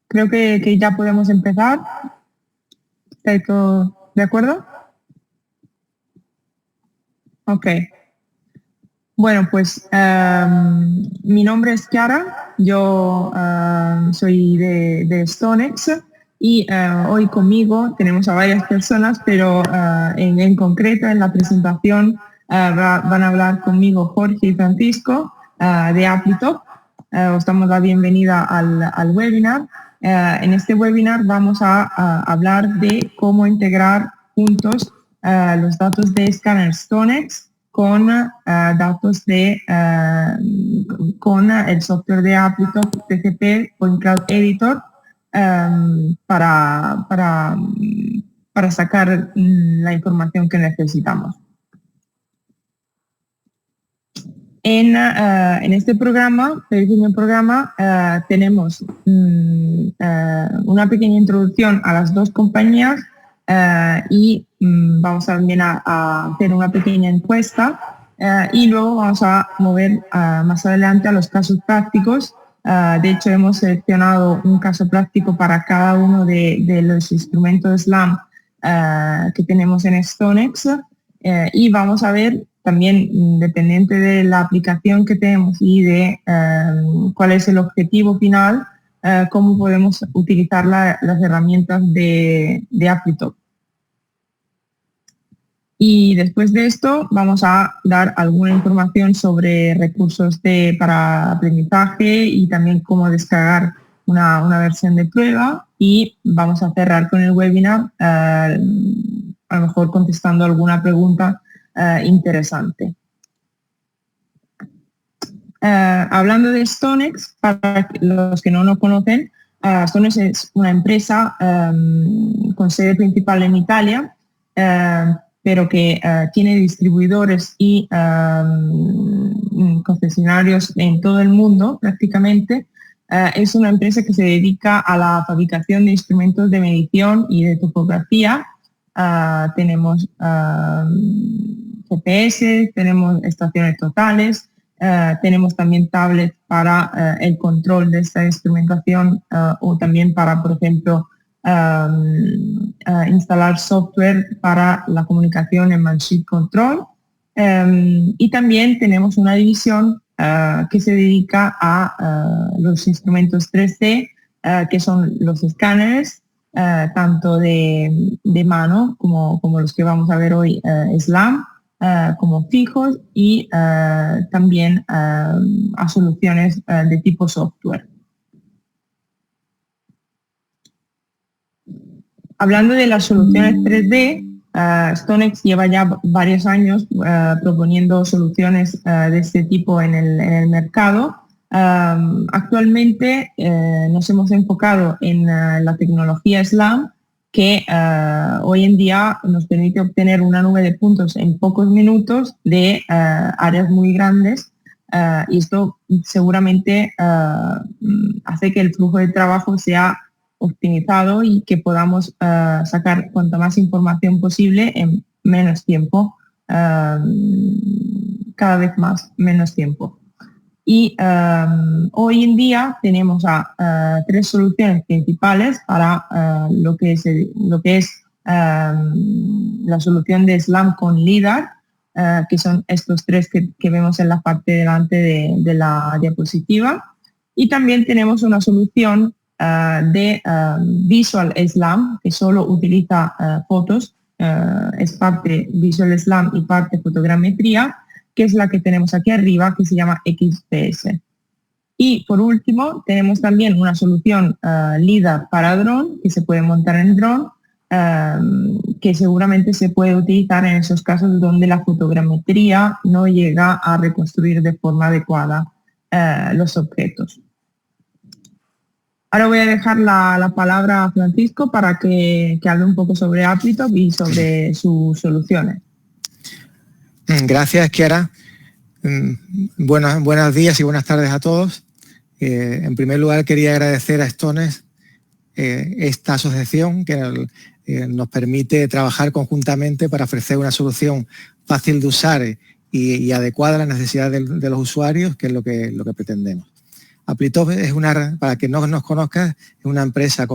Creo que ya podemos empezar. ¿Está todo de acuerdo? Ok. Bueno, pues mi nombre es Chiara, yo soy de Stonex y hoy conmigo tenemos a varias personas, pero en concreto en la presentación van a hablar conmigo Jorge y Francisco de Applytalk. Os damos la bienvenida al webinar. En este webinar vamos a hablar de cómo integrar juntos los datos de Scanner Stonex con datos con el software de Applytalk TCP Point Cloud Editor para sacar la información que necesitamos. En este programa, pequeño programa, tenemos una pequeña introducción a las dos compañías y vamos también a hacer una pequeña encuesta y luego vamos a mover más adelante a los casos prácticos. De hecho, hemos seleccionado un caso práctico para cada uno de los instrumentos SLAM que tenemos en Stonex y vamos a ver también, dependiente de la aplicación que tenemos y de cuál es el objetivo final, cómo podemos utilizar las herramientas de Applytalk. Y después de esto vamos a dar alguna información sobre recursos para aprendizaje y también cómo descargar una versión de prueba y vamos a cerrar con el webinar, a lo mejor contestando alguna pregunta interesante. Hablando de Stonex, para los que no lo conocen, Stonex es una empresa con sede principal en Italia, pero que tiene distribuidores y concesionarios en todo el mundo prácticamente. Es una empresa que se dedica a la fabricación de instrumentos de medición y de topografía. Tenemos GPS, tenemos estaciones totales, tenemos también tablets para el control de esta instrumentación o también para, por ejemplo, instalar software para la comunicación en Manship Control. Y también tenemos una división que se dedica a los instrumentos 3D, que son los escáneres, tanto de mano como los que vamos a ver hoy, SLAM, como fijos y también a soluciones de tipo software. Hablando de las soluciones 3D, Stonex lleva ya varios años proponiendo soluciones de este tipo en el mercado. Actualmente nos hemos enfocado en la tecnología SLAM, que hoy en día nos permite obtener una nube de puntos en pocos minutos de áreas muy grandes y esto seguramente hace que el flujo de trabajo sea optimizado y que podamos sacar cuanta más información posible en menos tiempo, cada vez menos tiempo. Y hoy en día tenemos tres soluciones principales para lo que es la solución de SLAM con LIDAR, que son estos tres que vemos en la parte delante de la diapositiva. Y también tenemos una solución de Visual SLAM, que solo utiliza fotos, es parte Visual SLAM y parte fotogrametría, que es la que tenemos aquí arriba, que se llama XPS. Y por último, tenemos también una solución LIDAR para dron, que se puede montar en dron, que seguramente se puede utilizar en esos casos donde la fotogrametría no llega a reconstruir de forma adecuada los objetos. Ahora voy a dejar la palabra a Francisco para que hable un poco sobre Applytalk y sobre sus soluciones. Gracias, Chiara. Buenos días y buenas tardes a todos. En primer lugar, quería agradecer a Stonex esta asociación que nos permite trabajar conjuntamente para ofrecer una solución fácil de usar y adecuada a las necesidades de los usuarios, que es lo que pretendemos. Applytop es para que no nos conozca, es una empresa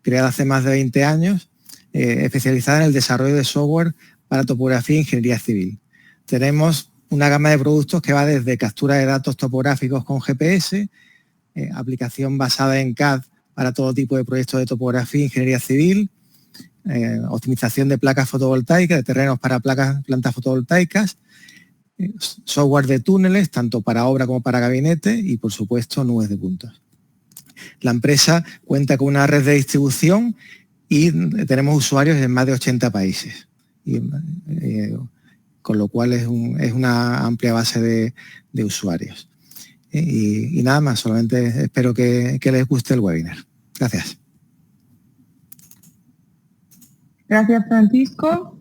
creada hace más de 20 años, especializada en el desarrollo de software para topografía e ingeniería civil. Tenemos una gama de productos que va desde captura de datos topográficos con GPS, aplicación basada en CAD para todo tipo de proyectos de topografía e ingeniería civil, optimización de placas fotovoltaicas, de terrenos para plantas fotovoltaicas, software de túneles, tanto para obra como para gabinete y, por supuesto, nubes de puntos. La empresa cuenta con una red de distribución y tenemos usuarios en más de 80 países. Con lo cual es una amplia base de usuarios. Y nada más, solamente espero que les guste el webinar. Gracias. Gracias, Francisco.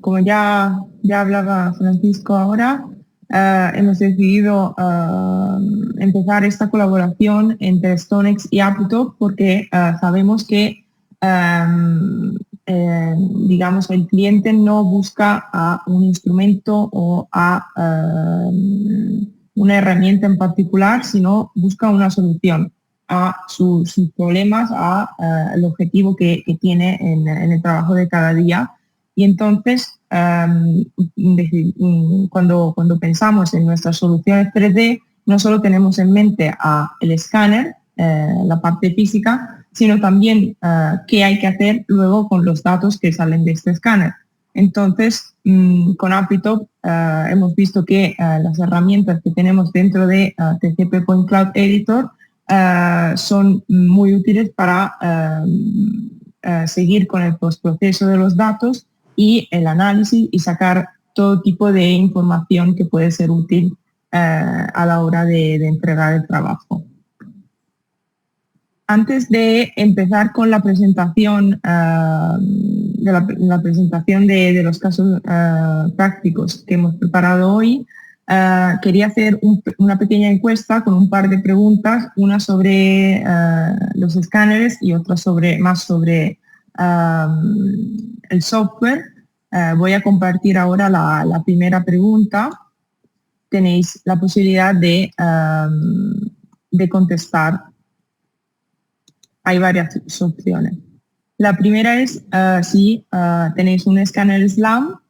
Como ya hablaba Francisco ahora, hemos decidido empezar esta colaboración entre StoneX y Applytop porque sabemos que digamos, el cliente no busca a un instrumento o a una herramienta en particular, sino busca una solución a sus problemas, al objetivo que tiene en el trabajo de cada día. Y entonces, cuando pensamos en nuestras soluciones 3D, no solo tenemos en mente el escáner, la parte física, sino también qué hay que hacer luego con los datos que salen de este escáner. Entonces, con Applytop hemos visto que las herramientas que tenemos dentro de TCP Point Cloud Editor son muy útiles para seguir con el postproceso de los datos y el análisis y sacar todo tipo de información que puede ser útil a la hora de entregar el trabajo. Antes de empezar con la presentación, la presentación de los casos prácticos que hemos preparado hoy, quería hacer una pequeña encuesta con un par de preguntas, una sobre los escáneres y otra más sobre el software. Voy a compartir ahora la primera pregunta. Tenéis la posibilidad de contestar. Hay varias opciones. La primera es si tenéis un escáner SLAM,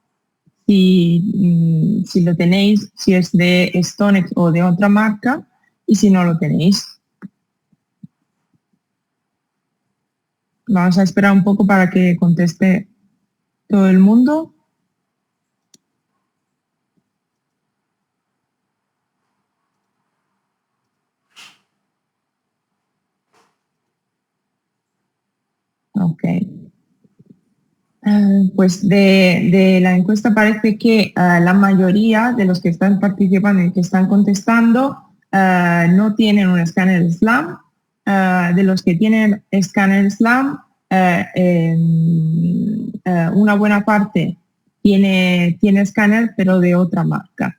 si lo tenéis, si es de StoneX o de otra marca, y si no lo tenéis. Vamos a esperar un poco para que conteste todo el mundo. Ok. Pues de la encuesta parece que la mayoría de los que están participando y que están contestando no tienen un escáner SLAM. De los que tienen escáner SLAM, una buena parte tiene escáner, pero de otra marca.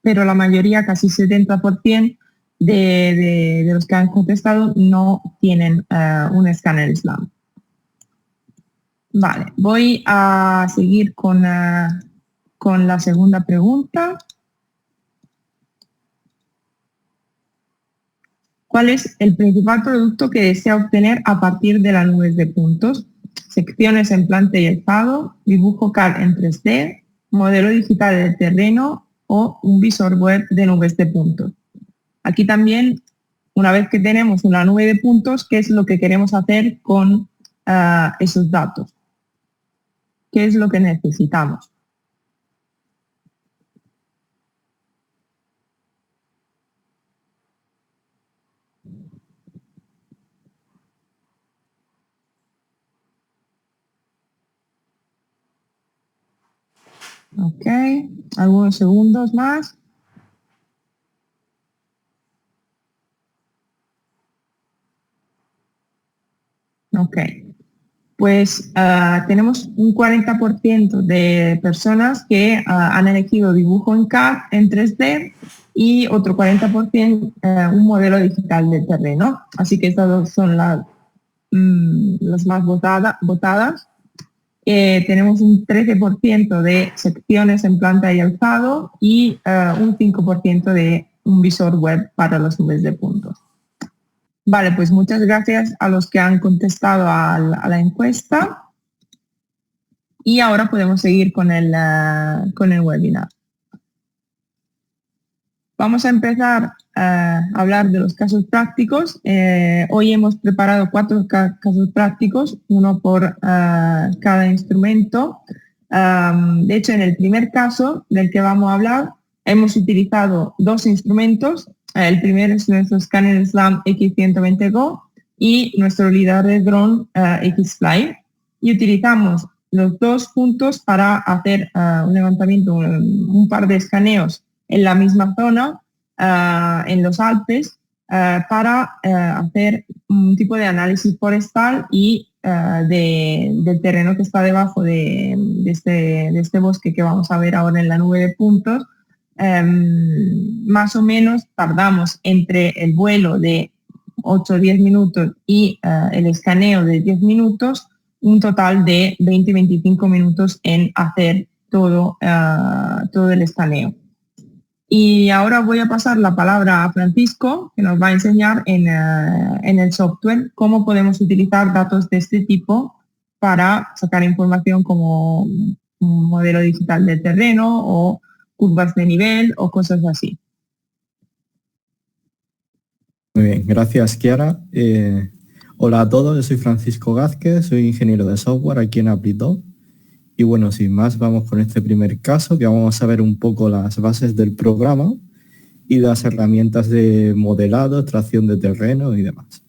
Pero la mayoría, casi 70% de los que han contestado no tienen un escáner SLAM. Vale, voy a seguir con la segunda pregunta. ¿Cuál es el principal producto que desea obtener a partir de las nubes de puntos? Secciones en planta y alzado, dibujo CAD en 3D, modelo digital de terreno o un visor web de nubes de puntos. Aquí también, una vez que tenemos una nube de puntos, ¿qué es lo que queremos hacer con esos datos? ¿Qué es lo que necesitamos? Ok, algunos segundos más. Ok, pues tenemos un 40% de personas que han elegido dibujo en CAD en 3D y otro 40% un modelo digital de terreno. Así que estas dos son las más votadas. Tenemos un 13% de secciones en planta y alzado y un 5% de un visor web para las nubes de puntos. Vale, pues muchas gracias a los que han contestado a la encuesta. Y ahora podemos seguir con el webinar. Vamos a empezar a hablar de los casos prácticos. Hoy hemos preparado 4 casos prácticos, uno por cada instrumento. De hecho, en el primer caso del que vamos a hablar, hemos utilizado 2 instrumentos. El primero es nuestro escáner SLAM X120 Go y nuestro lidar de dron X-Fly. Y utilizamos los 2 juntos para hacer un levantamiento, un par de escaneos en la misma zona, en los Alpes, para hacer un tipo de análisis forestal y del terreno que está debajo de este bosque que vamos a ver ahora en la nube de puntos. Más o menos tardamos entre el vuelo de 8 o 10 minutos y el escaneo de 10 minutos, un total de 20-25 minutos en hacer todo el escaneo. Y ahora voy a pasar la palabra a Francisco, que nos va a enseñar en el software cómo podemos utilizar datos de este tipo para sacar información como un modelo digital del terreno o curvas de nivel o cosas así. Muy bien, gracias, Chiara. Hola a todos, yo soy Francisco Gázquez, soy ingeniero de software aquí en Applitop. Y bueno, sin más, vamos con este primer caso, que vamos a ver un poco las bases del programa y las herramientas de modelado, extracción de terreno y demás.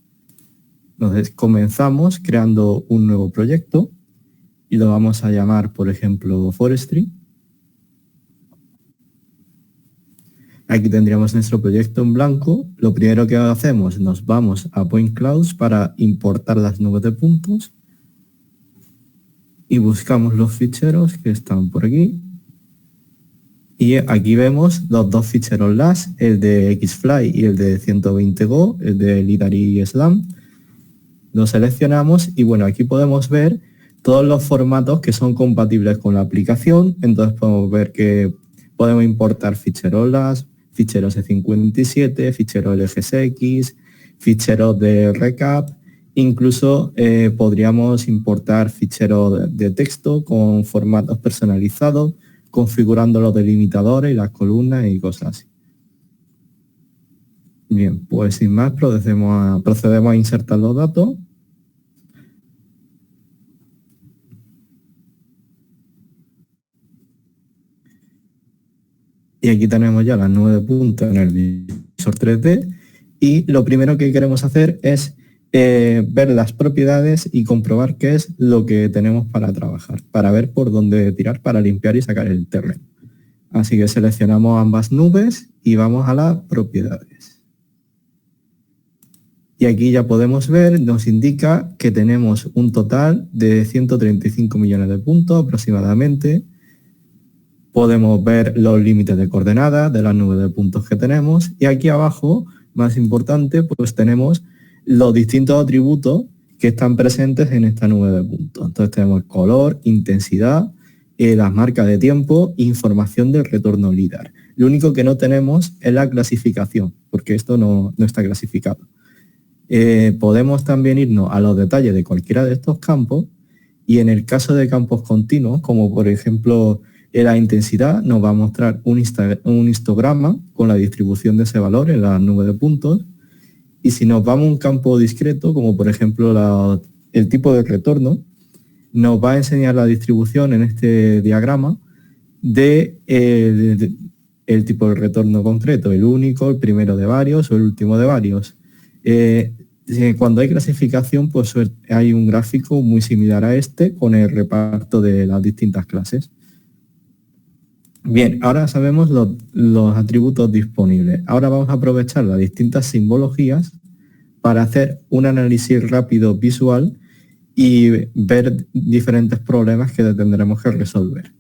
Entonces, comenzamos creando un nuevo proyecto y lo vamos a llamar, por ejemplo, Forestry. Aquí tendríamos nuestro proyecto en blanco. Lo primero que hacemos, nos vamos a Point Clouds para importar las nubes de puntos. Y buscamos los ficheros que están por aquí. Y aquí vemos los 2 ficheros LAS, el de X-Fly y el de 120 Go, el de LiDAR y SLAM. Los seleccionamos y bueno, aquí podemos ver todos los formatos que son compatibles con la aplicación. Entonces podemos ver que podemos importar ficheros LAS, ficheros E57, ficheros LGSX, ficheros de recap. Incluso podríamos importar ficheros de texto con formatos personalizados, configurando los delimitadores y las columnas y cosas así. Bien, pues sin más procedemos a insertar los datos. Y aquí tenemos ya las 9 puntos en el visor 3D. Y lo primero que queremos hacer es ver las propiedades y comprobar qué es lo que tenemos para trabajar, para ver por dónde tirar para limpiar y sacar el terreno. Así que seleccionamos ambas nubes y vamos a las propiedades. Y aquí ya podemos ver, nos indica que tenemos un total de 135 millones de puntos aproximadamente. Podemos ver los límites de coordenadas de las nubes de puntos que tenemos. Y aquí abajo, más importante, pues tenemos los distintos atributos que están presentes en esta nube de puntos. Entonces tenemos color, intensidad, las marcas de tiempo, información del retorno LiDAR. Lo único que no tenemos es la clasificación, porque esto no está clasificado. Podemos también irnos a los detalles de cualquiera de estos campos y en el caso de campos continuos, como por ejemplo la intensidad, nos va a mostrar un histograma con la distribución de ese valor en la nube de puntos. Y si nos vamos a un campo discreto, como por ejemplo el tipo de retorno, nos va a enseñar la distribución en este diagrama de el tipo de retorno concreto, el único, el primero de varios o el último de varios. Cuando hay clasificación, pues hay un gráfico muy similar a este con el reparto de las distintas clases. Bien, ahora sabemos los atributos disponibles. Ahora vamos a aprovechar las distintas simbologías para hacer un análisis rápido visual y ver diferentes problemas que tendremos que resolver.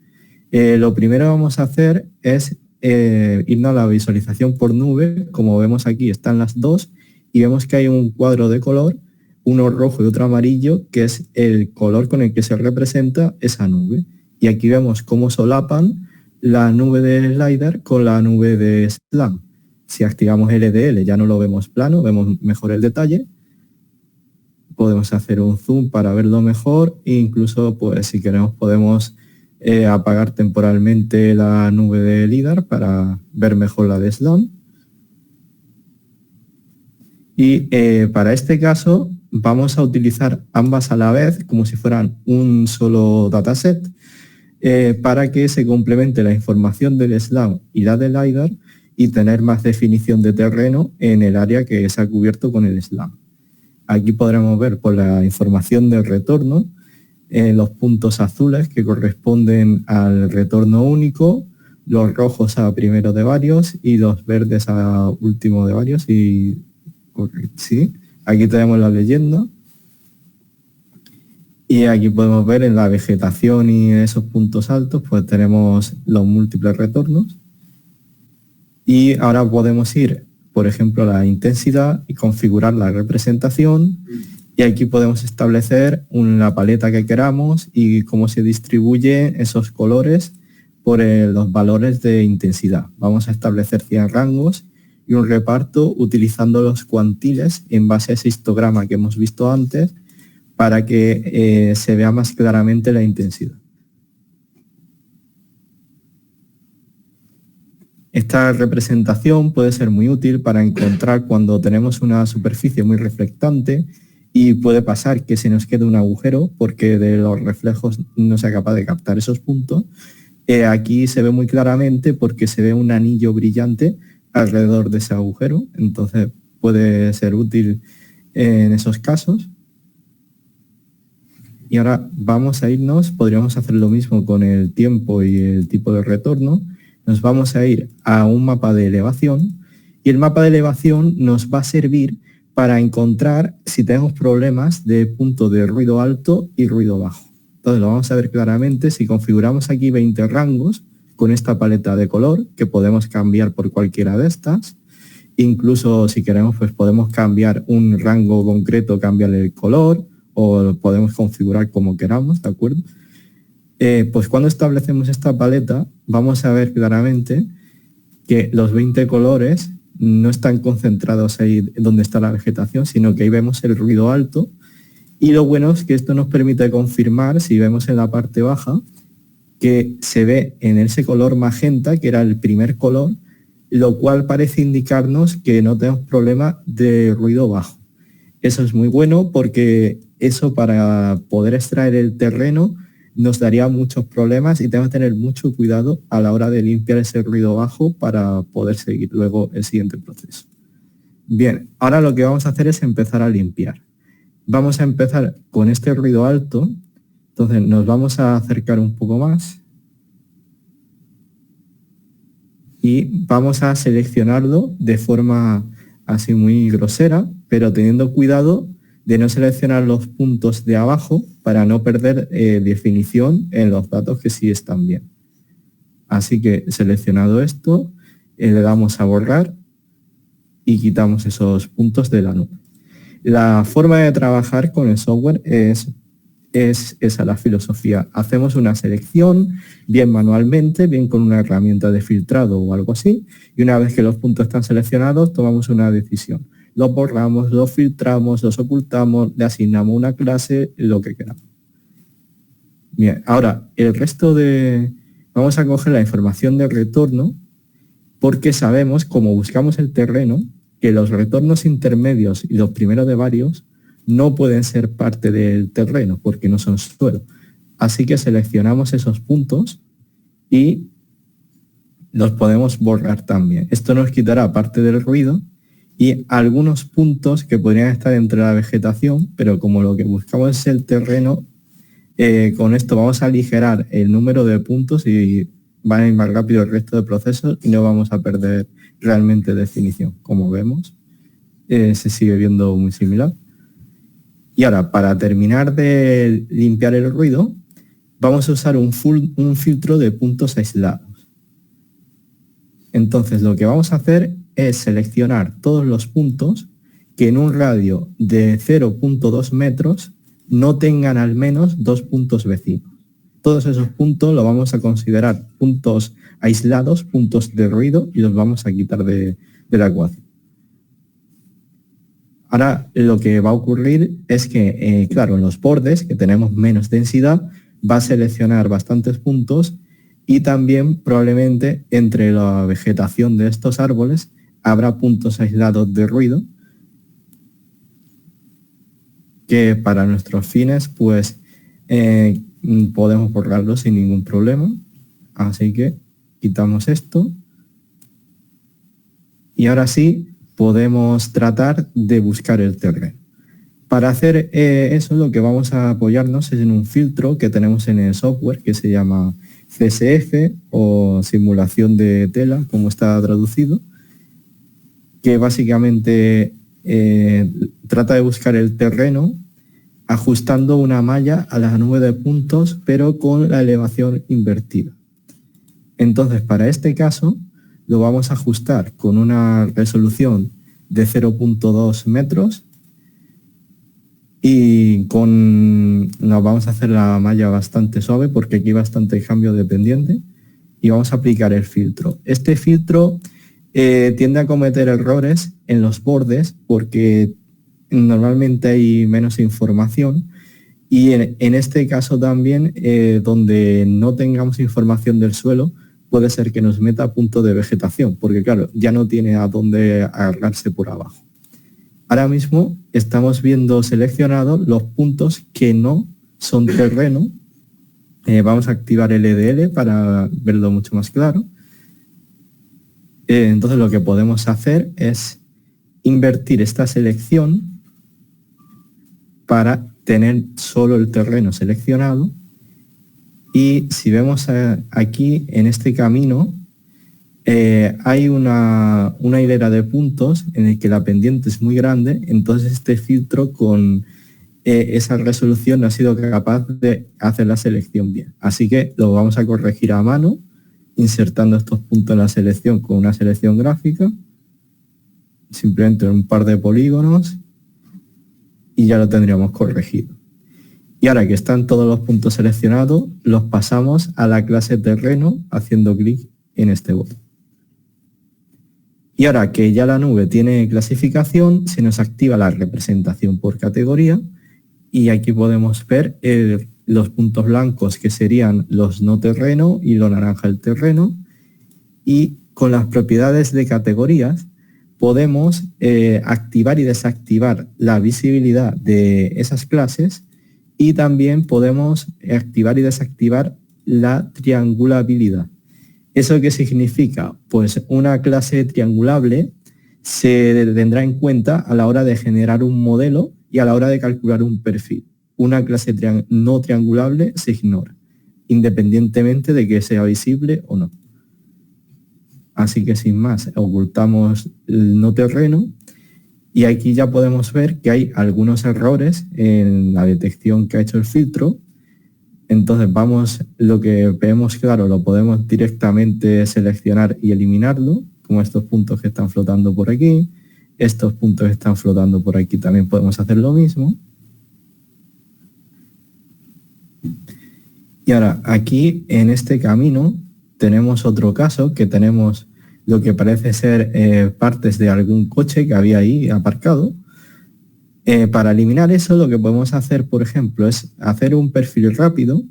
Lo primero que vamos a hacer es irnos a la visualización por nube. Como vemos aquí están las dos y vemos que hay un cuadro de color, uno rojo y otro amarillo, que es el color con el que se representa esa nube. Y aquí vemos cómo solapan la nube de LiDAR con la nube de SLAM. Si activamos LDL ya no lo vemos plano, vemos mejor el detalle. Podemos hacer un zoom para verlo mejor e incluso pues si queremos podemos apagar temporalmente la nube de LiDAR para ver mejor la de SLAM. Y para este caso vamos a utilizar ambas a la vez como si fueran un solo dataset para que se complemente la información del SLAM y la del LiDAR y tener más definición de terreno en el área que se ha cubierto con el SLAM. Aquí podremos ver por la información del retorno los puntos azules que corresponden al retorno único, los rojos a primero de varios y los verdes a último de varios. Y sí, aquí tenemos la leyenda. Y aquí podemos ver en la vegetación y esos puntos altos, pues tenemos los múltiples retornos. Y ahora podemos ir, por ejemplo, a la intensidad y configurar la representación. Y aquí podemos establecer una paleta que queramos y cómo se distribuye esos colores por los valores de intensidad. Vamos a establecer 100 rangos y un reparto utilizando los cuantiles en base a ese histograma que hemos visto antes para que se vea más claramente la intensidad. Esta representación puede ser muy útil para encontrar cuando tenemos una superficie muy reflectante y puede pasar que se nos quede un agujero porque de los reflejos no sea capaz de captar esos puntos. Aquí se ve muy claramente porque se ve un anillo brillante alrededor de ese agujero, entonces puede ser útil en esos casos. Y ahora vamos a irnos, podríamos hacer lo mismo con el tiempo y el tipo de retorno. Nos vamos a ir a un mapa de elevación y el mapa de elevación nos va a servir para encontrar si tenemos problemas de punto de ruido alto y ruido bajo. Entonces lo vamos a ver claramente si configuramos aquí 20 rangos con esta paleta de color que podemos cambiar por cualquiera de estas. Incluso si queremos pues podemos cambiar un rango concreto, cambiarle el color o podemos configurar como queramos, ¿de acuerdo? Pues cuando establecemos esta paleta vamos a ver claramente que los 20 colores no están concentrados ahí donde está la vegetación, sino que ahí vemos el ruido alto. Y lo bueno es que esto nos permite confirmar, si vemos en la parte baja, que se ve en ese color magenta, que era el primer color, lo cual parece indicarnos que no tenemos problema de ruido bajo. Eso es muy bueno porque eso para poder extraer el terreno nos daría muchos problemas y tenemos que tener mucho cuidado a la hora de limpiar ese ruido bajo para poder seguir luego el siguiente proceso. Bien, ahora lo que vamos a hacer es empezar a limpiar. Vamos a empezar con este ruido alto, entonces nos vamos a acercar un poco más y vamos a seleccionarlo de forma así muy grosera, pero teniendo cuidado de no seleccionar los puntos de abajo para no perder definición en los datos que sí están bien. Así que seleccionado esto, le damos a borrar y quitamos esos puntos de la nube. La forma de trabajar con el software es esa la filosofía. Hacemos una selección, bien manualmente, bien con una herramienta de filtrado o algo así, y una vez que los puntos están seleccionados, tomamos una decisión. Los borramos, los filtramos, los ocultamos, le asignamos una clase, lo que queramos. Bien, ahora, el resto vamos a coger la información de retorno porque sabemos, como buscamos el terreno, que los retornos intermedios y los primeros de varios no pueden ser parte del terreno porque no son suelo. Así que seleccionamos esos puntos y los podemos borrar también. Esto nos quitará parte del ruido y algunos puntos que podrían estar entre la vegetación, pero como lo que buscamos es el terreno, con esto vamos a aligerar el número de puntos y van a ir más rápido el resto de procesos y no vamos a perder realmente definición. Como vemos, se sigue viendo muy similar. Y ahora, para terminar de limpiar el ruido, vamos a usar un filtro de puntos aislados. Entonces, lo que vamos a hacer es seleccionar todos los puntos que en un radio de 0.2 metros no tengan al menos 2 puntos vecinos. Todos esos puntos los vamos a considerar puntos aislados, puntos de ruido, y los vamos a quitar de de la ecuación. Ahora lo que va a ocurrir es que, claro, en los bordes, que tenemos menos densidad, va a seleccionar bastantes puntos y también probablemente entre la vegetación de estos árboles habrá puntos aislados de ruido que para nuestros fines pues podemos borrarlos sin ningún problema. Así que quitamos esto y ahora sí podemos tratar de buscar el terreno. Para hacer eso lo que vamos a apoyarnos es en un filtro que tenemos en el software que se llama CSF o simulación de tela, como está traducido, que básicamente trata de buscar el terreno ajustando una malla a la nube de puntos, pero con la elevación invertida. Entonces, para este caso, lo vamos a ajustar con una resolución de 0.2 metros y nos vamos a hacer la malla bastante suave porque aquí hay bastante cambio de pendiente y vamos a aplicar el filtro. Este filtro tiende a cometer errores en los bordes porque normalmente hay menos información y en este caso también donde no tengamos información del suelo puede ser que nos meta a punto de vegetación, porque claro, ya no tiene a dónde agarrarse por abajo. Ahora mismo estamos viendo seleccionados los puntos que no son terreno. Vamos a activar el EDL para verlo mucho más claro. Entonces lo que podemos hacer es invertir esta selección para tener solo el terreno seleccionado. Y si vemos aquí en este camino, hay una hilera de puntos en el que la pendiente es muy grande, entonces este filtro con esa resolución no ha sido capaz de hacer la selección bien. Así que lo vamos a corregir a mano, insertando estos puntos en la selección con una selección gráfica, simplemente un par de polígonos y ya lo tendríamos corregido. Y ahora que están todos los puntos seleccionados, los pasamos a la clase terreno haciendo clic en este botón. Y ahora que ya la nube tiene clasificación, se nos activa la representación por categoría y aquí podemos ver los puntos blancos que serían los no terreno y lo naranja el terreno. Y con las propiedades de categorías podemos activar y desactivar la visibilidad de esas clases. Y también podemos activar y desactivar la triangulabilidad. ¿Eso qué significa? Pues una clase triangulable se tendrá en cuenta a la hora de generar un modelo y a la hora de calcular un perfil. Una clase no triangulable se ignora, independientemente de que sea visible o no. Así que sin más, ocultamos el no terreno. Y aquí ya podemos ver que hay algunos errores en la detección que ha hecho el filtro. Entonces lo que vemos claro lo podemos directamente seleccionar y eliminarlo, como estos puntos que están flotando por aquí. Estos puntos que están flotando por aquí también podemos hacer lo mismo. Y ahora aquí en este camino tenemos otro caso que tenemos lo que parece ser partes de algún coche que había ahí aparcado. Para eliminar eso, lo que podemos hacer, por ejemplo, es hacer un perfil rápido.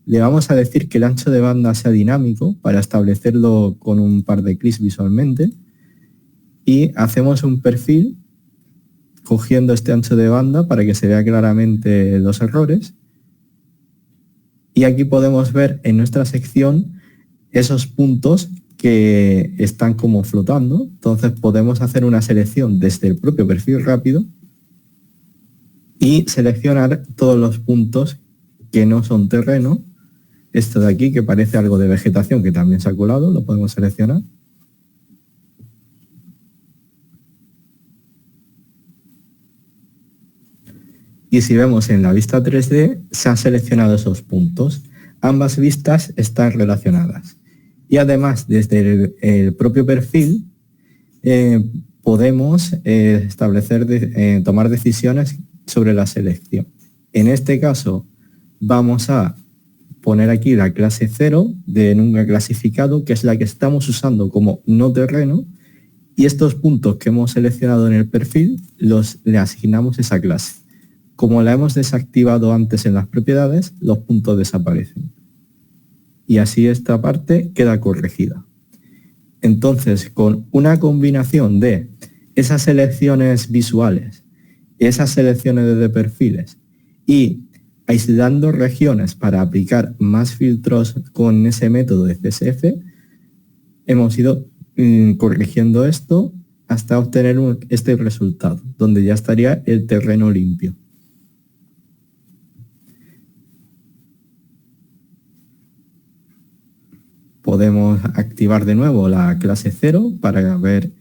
Le vamos a decir que el ancho de banda sea dinámico para establecerlo con un par de clics visualmente. Y hacemos un perfil cogiendo este ancho de banda para que se vea claramente los errores. Y aquí podemos ver en nuestra sección esos puntos que están como flotando. Entonces podemos hacer una selección desde el propio perfil rápido y seleccionar todos los puntos que no son terreno. Esto de aquí que parece algo de vegetación que también se ha colado, lo podemos seleccionar. Y si vemos en la vista 3D, se han seleccionado esos puntos. Ambas vistas están relacionadas. Y además, desde el propio perfil, podemos tomar decisiones sobre la selección. En este caso, vamos a poner aquí la clase 0 de nunca clasificado, que es la que estamos usando como no terreno, Y estos puntos que hemos seleccionado en el perfil le asignamos esa clase. Como la hemos desactivado antes en las propiedades, los puntos desaparecen. Y así esta parte queda corregida. Entonces, con una combinación de esas selecciones visuales, esas selecciones de perfiles y aislando regiones para aplicar más filtros con ese método de CSF, hemos ido corrigiendo esto hasta obtener este resultado, donde ya estaría el terreno limpio. Podemos activar de nuevo la clase 0 para ver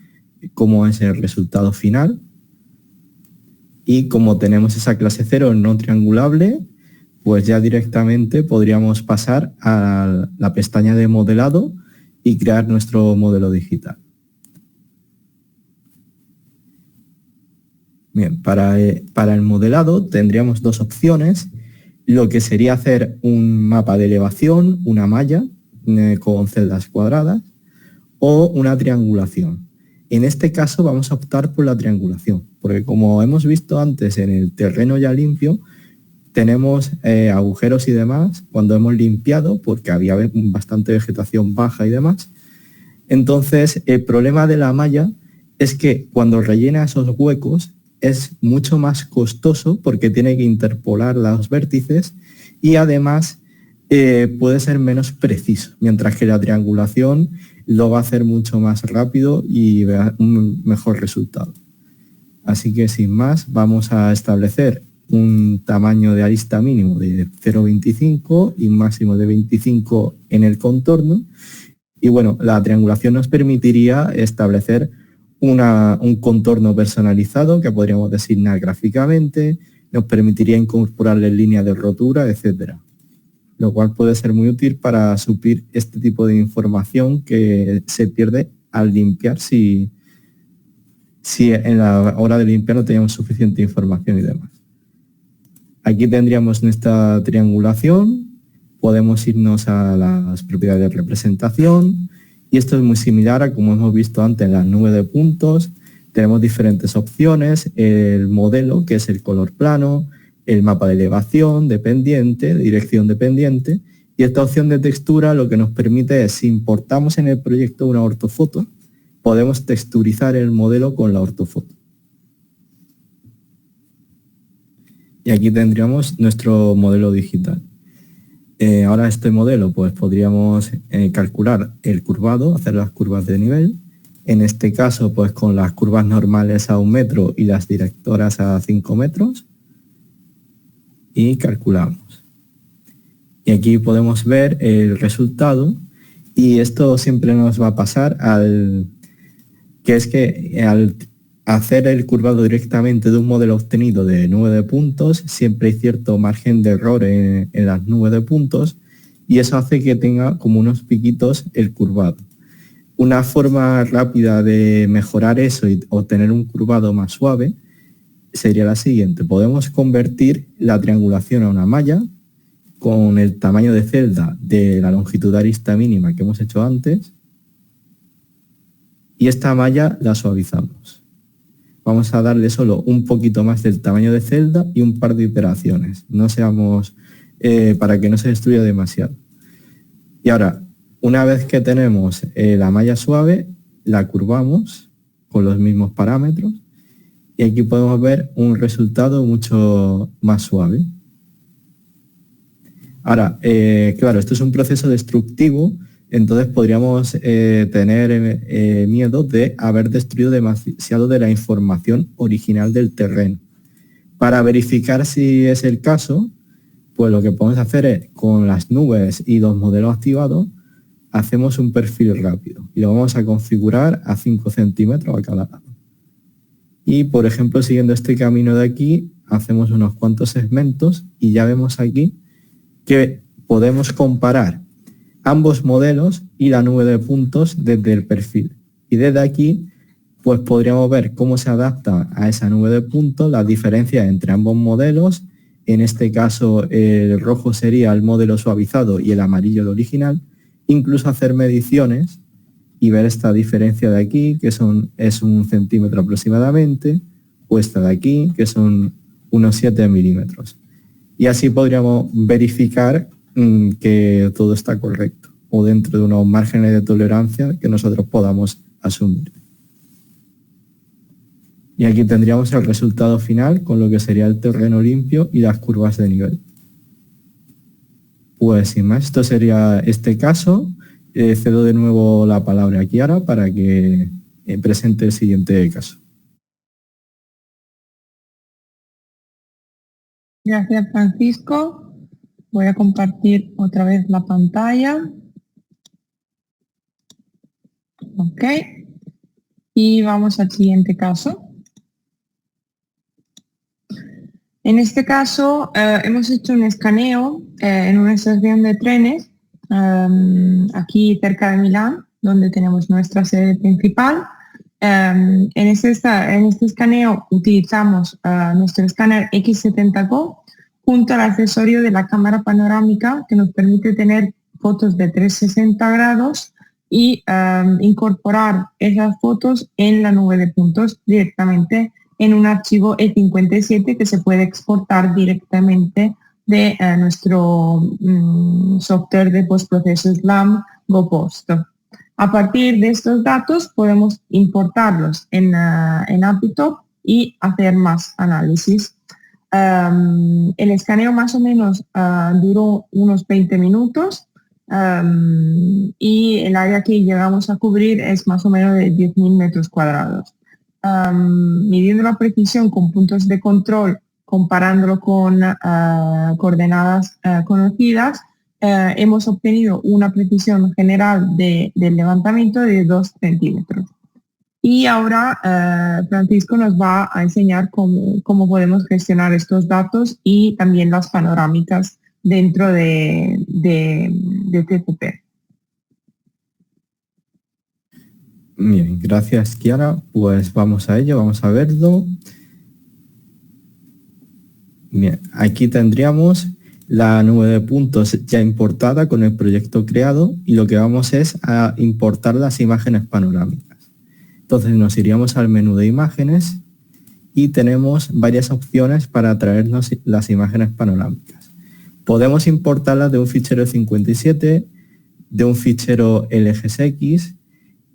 cómo es el resultado final. Y como tenemos esa clase 0 no triangulable, pues ya directamente podríamos pasar a la pestaña de modelado y crear nuestro modelo digital. Bien, para el modelado tendríamos dos opciones, lo que sería hacer un mapa de elevación, una malla con celdas cuadradas, o una triangulación. En este caso vamos a optar por la triangulación, porque como hemos visto antes en el terreno ya limpio, tenemos agujeros y demás cuando hemos limpiado, porque había bastante vegetación baja y demás. Entonces, el problema de la malla es que cuando rellena esos huecos es mucho más costoso porque tiene que interpolar los vértices y además puede ser menos preciso, mientras que la triangulación lo va a hacer mucho más rápido y un mejor resultado. Así que sin más, vamos a establecer un tamaño de arista mínimo de 0,25 y un máximo de 25 en el contorno. Y bueno, la triangulación nos permitiría establecer un contorno personalizado que podríamos designar gráficamente, nos permitiría incorporarle líneas de rotura, etcétera. Lo cual puede ser muy útil para suplir este tipo de información que se pierde al limpiar si en la hora de limpiar no teníamos suficiente información y demás. Aquí tendríamos nuestra triangulación, podemos irnos a las propiedades de representación y esto es muy similar a como hemos visto antes en las nubes de puntos. Tenemos diferentes opciones, el modelo que es el color plano, el mapa de elevación dependiente, dirección dependiente, y esta opción de textura lo que nos permite es, si importamos en el proyecto una ortofoto, podemos texturizar el modelo con la ortofoto. Y aquí tendríamos nuestro modelo digital. Ahora este modelo, pues podríamos calcular el curvado, hacer las curvas de nivel. En este caso, pues con las curvas normales a 1 metro y las directoras a 5 metros. Y calculamos. Y aquí podemos ver el resultado y esto siempre nos va a pasar al hacer el curvado directamente de un modelo obtenido de nube de puntos, siempre hay cierto margen de error en las nubes de puntos y eso hace que tenga como unos piquitos el curvado. Una forma rápida de mejorar eso y obtener un curvado más suave sería la siguiente. Podemos convertir la triangulación a una malla con el tamaño de celda de la longitud de arista mínima que hemos hecho antes y esta malla la suavizamos. Vamos a darle solo un poquito más del tamaño de celda y un par de iteraciones. No seamos para que no se destruya demasiado. Y ahora, una vez que tenemos la malla suave, la curvamos con los mismos parámetros y aquí podemos ver un resultado mucho más suave. Ahora, claro, esto es un proceso destructivo, entonces podríamos tener miedo de haber destruido demasiado de la información original del terreno. Para verificar si es el caso, pues lo que podemos hacer es, con las nubes y los modelos activados, hacemos un perfil rápido y lo vamos a configurar a 5 centímetros a cada lado. Y, por ejemplo, siguiendo este camino de aquí, hacemos unos cuantos segmentos y ya vemos aquí que podemos comparar ambos modelos y la nube de puntos desde el perfil. Y desde aquí, pues podríamos ver cómo se adapta a esa nube de puntos, las diferencias entre ambos modelos. En este caso, el rojo sería el modelo suavizado y el amarillo el original. Incluso hacer mediciones y ver esta diferencia de aquí, que es 1 centímetro aproximadamente, o esta de aquí, que son unos 7 milímetros. Y así podríamos verificar que todo está correcto o dentro de unos márgenes de tolerancia que nosotros podamos asumir. Y aquí tendríamos el resultado final con lo que sería el terreno limpio y las curvas de nivel. Pues sin más, esto sería este caso. Cedo de nuevo la palabra a Chiara para que presente el siguiente caso. Gracias, Francisco. Voy a compartir otra vez la pantalla. Ok. Y vamos al siguiente caso. En este caso hemos hecho un escaneo en una estación de trenes aquí cerca de Milán, donde tenemos nuestra sede principal. En este escaneo utilizamos nuestro escáner X70Go junto al accesorio de la cámara panorámica que nos permite tener fotos de 360 grados y incorporar esas fotos en la nube de puntos directamente en un archivo E57 que se puede exportar directamente de nuestro software de postproceso SLAM GoPost. A partir de estos datos podemos importarlos en Apitope y hacer más análisis. El escaneo más o menos duró unos 20 minutos y el área que llegamos a cubrir es más o menos de 10.000 metros cuadrados. Midiendo la precisión con puntos de control, comparándolo con coordenadas conocidas, hemos obtenido una precisión general del levantamiento de 2 centímetros. Y ahora Francisco nos va a enseñar cómo podemos gestionar estos datos y también las panorámicas dentro de TCP. Bien, gracias, Chiara. Pues vamos a ello, vamos a verlo. Bien, aquí tendríamos la nube de puntos ya importada con el proyecto creado y lo que vamos es a importar las imágenes panorámicas. Entonces nos iríamos al menú de imágenes y tenemos varias opciones para traernos las imágenes panorámicas. Podemos importarlas de un fichero 57, de un fichero LGSX,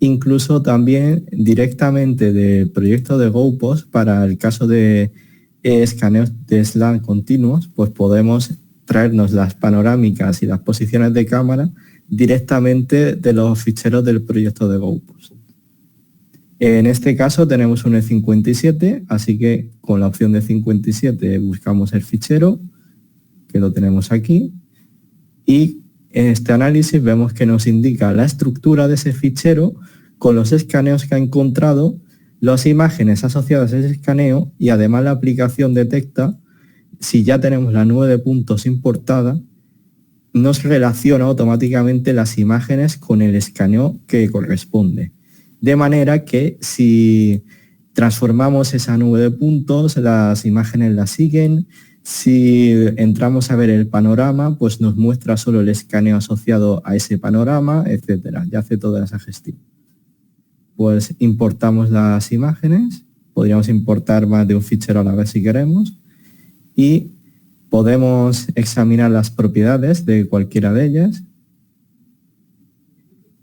incluso también directamente del proyecto de GoPost. Para el caso de escaneos de SLAM continuos, pues podemos traernos las panorámicas y las posiciones de cámara directamente de los ficheros del proyecto de GoPost. En este caso tenemos un E57, así que con la opción de 57 buscamos el fichero, que lo tenemos aquí, y en este análisis vemos que nos indica la estructura de ese fichero con los escaneos que ha encontrado, las imágenes asociadas a ese escaneo y además la aplicación detecta si ya tenemos la nube de puntos importada, nos relaciona automáticamente las imágenes con el escaneo que corresponde. De manera que si transformamos esa nube de puntos, las imágenes las siguen. Si entramos a ver el panorama, pues nos muestra solo el escaneo asociado a ese panorama, etcétera. Ya hace toda esa gestión. Pues importamos las imágenes, podríamos importar más de un fichero a la vez si queremos, y podemos examinar las propiedades de cualquiera de ellas.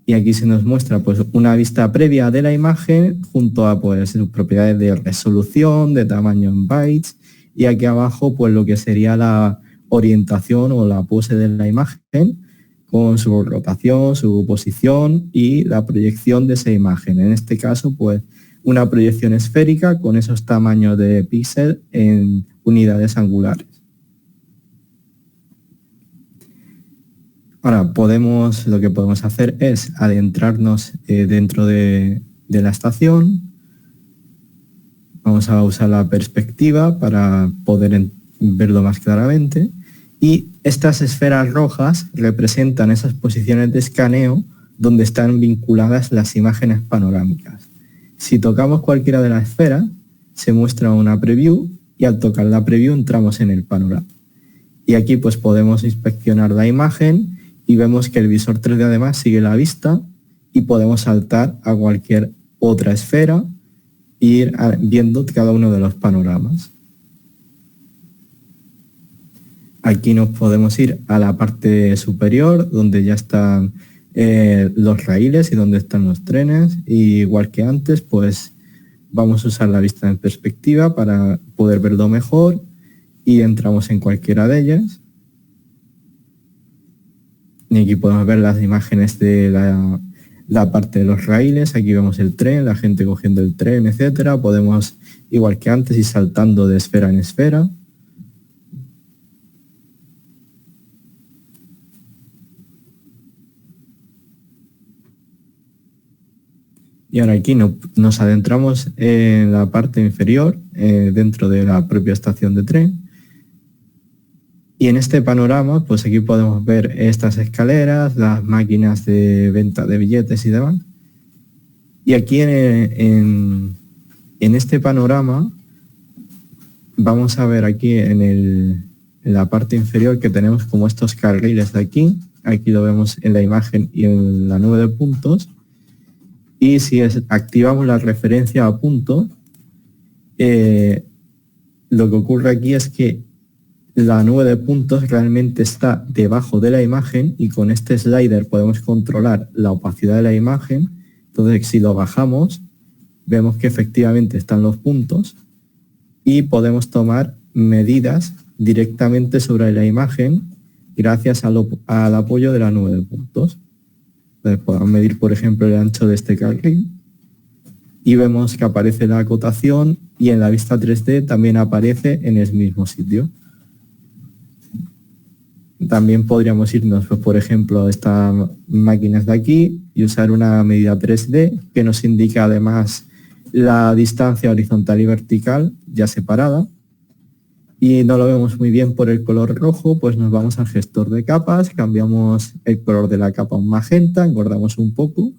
Y aquí se nos muestra pues una vista previa de la imagen junto a pues sus propiedades de resolución, de tamaño en bytes, y aquí abajo pues lo que sería la orientación o la pose de la imagen con su rotación, su posición y la proyección de esa imagen. En este caso pues una proyección esférica con esos tamaños de píxel en unidades angulares. Ahora lo que podemos hacer es adentrarnos dentro de la estación. Vamos a usar la perspectiva para poder verlo más claramente. Y estas esferas rojas representan esas posiciones de escaneo donde están vinculadas las imágenes panorámicas. Si tocamos cualquiera de las esferas, se muestra una preview y al tocar la preview entramos en el panorama. Y aquí pues podemos inspeccionar la imagen y vemos que el visor 3D además sigue la vista y podemos saltar a cualquier otra esfera e ir viendo cada uno de los panoramas. Aquí nos podemos ir a la parte superior donde ya están los raíles y donde están los trenes, y igual que antes pues vamos a usar la vista en perspectiva para poder verlo mejor y entramos en cualquiera de ellas. Y aquí podemos ver las imágenes de la parte de los raíles. Aquí vemos el tren, la gente cogiendo el tren, etcétera. Podemos, igual que antes, ir saltando de esfera en esfera. Y ahora aquí nos adentramos en la parte inferior, dentro de la propia estación de tren. Y en este panorama, pues aquí podemos ver estas escaleras, las máquinas de venta de billetes y demás. Y aquí en este panorama vamos a ver aquí en la parte inferior que tenemos como estos carriles de aquí. Aquí lo vemos en la imagen y en la nube de puntos. Y si activamos la referencia a punto, lo que ocurre aquí es que la nube de puntos realmente está debajo de la imagen, y con este slider podemos controlar la opacidad de la imagen. Entonces, si lo bajamos, vemos que efectivamente están los puntos y podemos tomar medidas directamente sobre la imagen gracias al apoyo de la nube de puntos. Entonces, podemos medir, por ejemplo, el ancho de este carril y vemos que aparece la acotación, y en la vista 3D también aparece en el mismo sitio. También podríamos irnos, pues, por ejemplo, a estas máquinas de aquí y usar una medida 3D que nos indica además la distancia horizontal y vertical ya separada. Y no lo vemos muy bien por el color rojo, pues nos vamos al gestor de capas, cambiamos el color de la capa a un magenta, engordamos un poco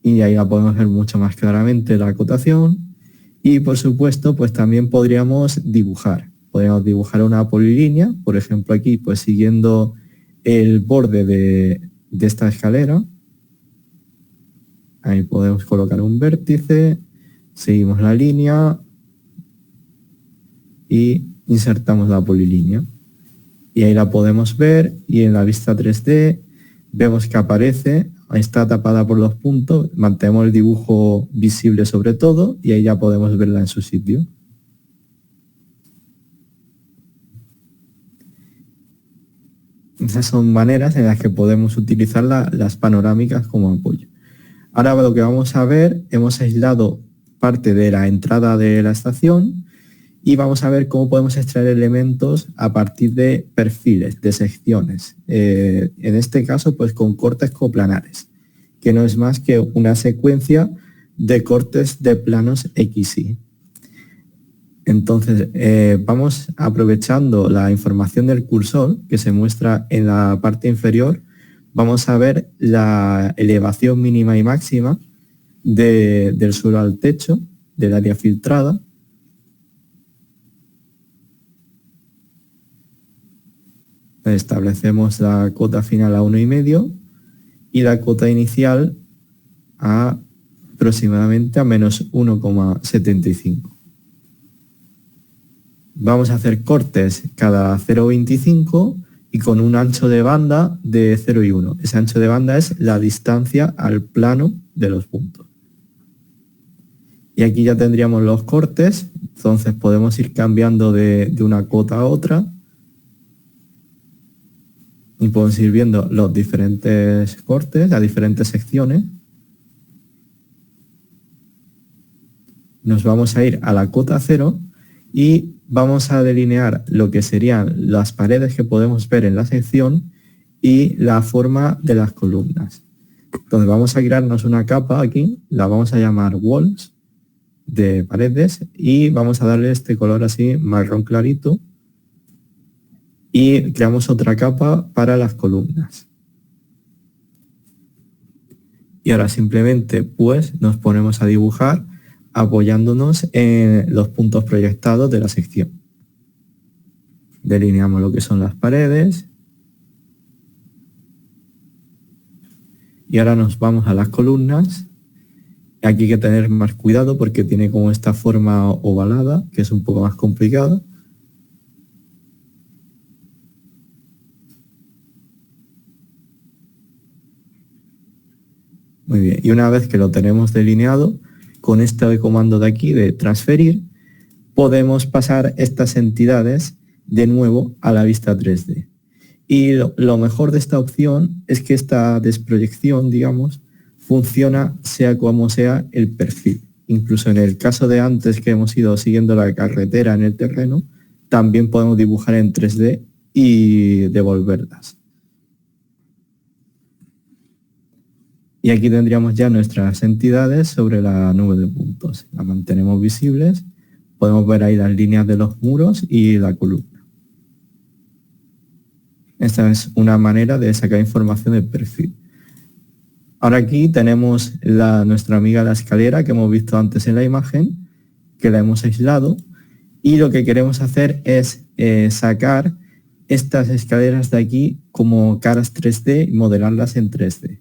y ahí la podemos ver mucho más claramente la acotación. Y por supuesto, pues también podríamos dibujar. Podríamos dibujar una polilínea, por ejemplo aquí, pues siguiendo el borde de esta escalera. Ahí podemos colocar un vértice, seguimos la línea y insertamos la polilínea. Y ahí la podemos ver, y en la vista 3D vemos que aparece, está tapada por los puntos, mantenemos el dibujo visible sobre todo y ahí ya podemos verla en su sitio. Esas son maneras en las que podemos utilizar las panorámicas como apoyo. Ahora lo que vamos a ver, hemos aislado parte de la entrada de la estación y vamos a ver cómo podemos extraer elementos a partir de perfiles, de secciones. En este caso, pues con cortes coplanares, que no es más que una secuencia de cortes de planos XY. Entonces, vamos aprovechando la información del cursor que se muestra en la parte inferior, vamos a ver la elevación mínima y máxima del suelo al techo, del área filtrada. Establecemos la cota final a 1,5 y la cota inicial a aproximadamente a menos 1,75. Vamos a hacer cortes cada 0,25 y con un ancho de banda de 0 y 1. Ese ancho de banda es la distancia al plano de los puntos. Y aquí ya tendríamos los cortes, entonces podemos ir cambiando de una cota a otra y podemos ir viendo los diferentes cortes, las diferentes secciones. Nos vamos a ir a la cota 0 y vamos a delinear lo que serían las paredes que podemos ver en la sección y la forma de las columnas. Entonces vamos a crearnos una capa aquí, la vamos a llamar walls, de paredes, y vamos a darle este color así marrón clarito y creamos otra capa para las columnas. Y ahora simplemente pues nos ponemos a dibujar apoyándonos en los puntos proyectados de la sección. Delineamos lo que son las paredes. Y ahora nos vamos a las columnas. Aquí hay que tener más cuidado porque tiene como esta forma ovalada, que es un poco más complicada. Muy bien, y una vez que lo tenemos delineado, con este comando de aquí de transferir, podemos pasar estas entidades de nuevo a la vista 3D. Y lo mejor de esta opción es que esta desproyección, digamos, funciona sea como sea el perfil. Incluso en el caso de antes que hemos ido siguiendo la carretera en el terreno, también podemos dibujar en 3D y devolverlas. Y aquí tendríamos ya nuestras entidades sobre la nube de puntos. Las mantenemos visibles. Podemos ver ahí las líneas de los muros y la columna. Esta es una manera de sacar información del perfil. Ahora aquí tenemos nuestra amiga la escalera que hemos visto antes en la imagen, que la hemos aislado. Y lo que queremos hacer es sacar estas escaleras de aquí como caras 3D y modelarlas en 3D.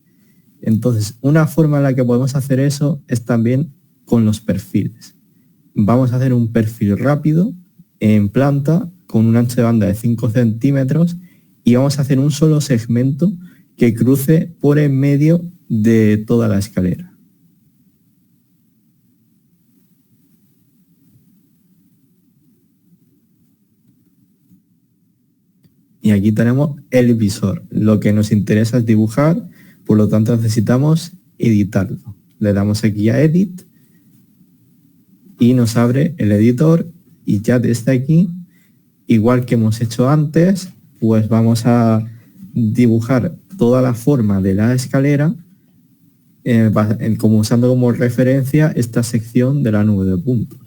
Entonces, una forma en la que podemos hacer eso es también con los perfiles. Vamos a hacer un perfil rápido en planta con un ancho de banda de 5 centímetros y vamos a hacer un solo segmento que cruce por en medio de toda la escalera. Y aquí tenemos el visor. Lo que nos interesa es dibujar, por lo tanto necesitamos editarlo. Le damos aquí a Edit y nos abre el editor y ya desde aquí, igual que hemos hecho antes, pues vamos a dibujar toda la forma de la escalera como usando como referencia esta sección de la nube de puntos.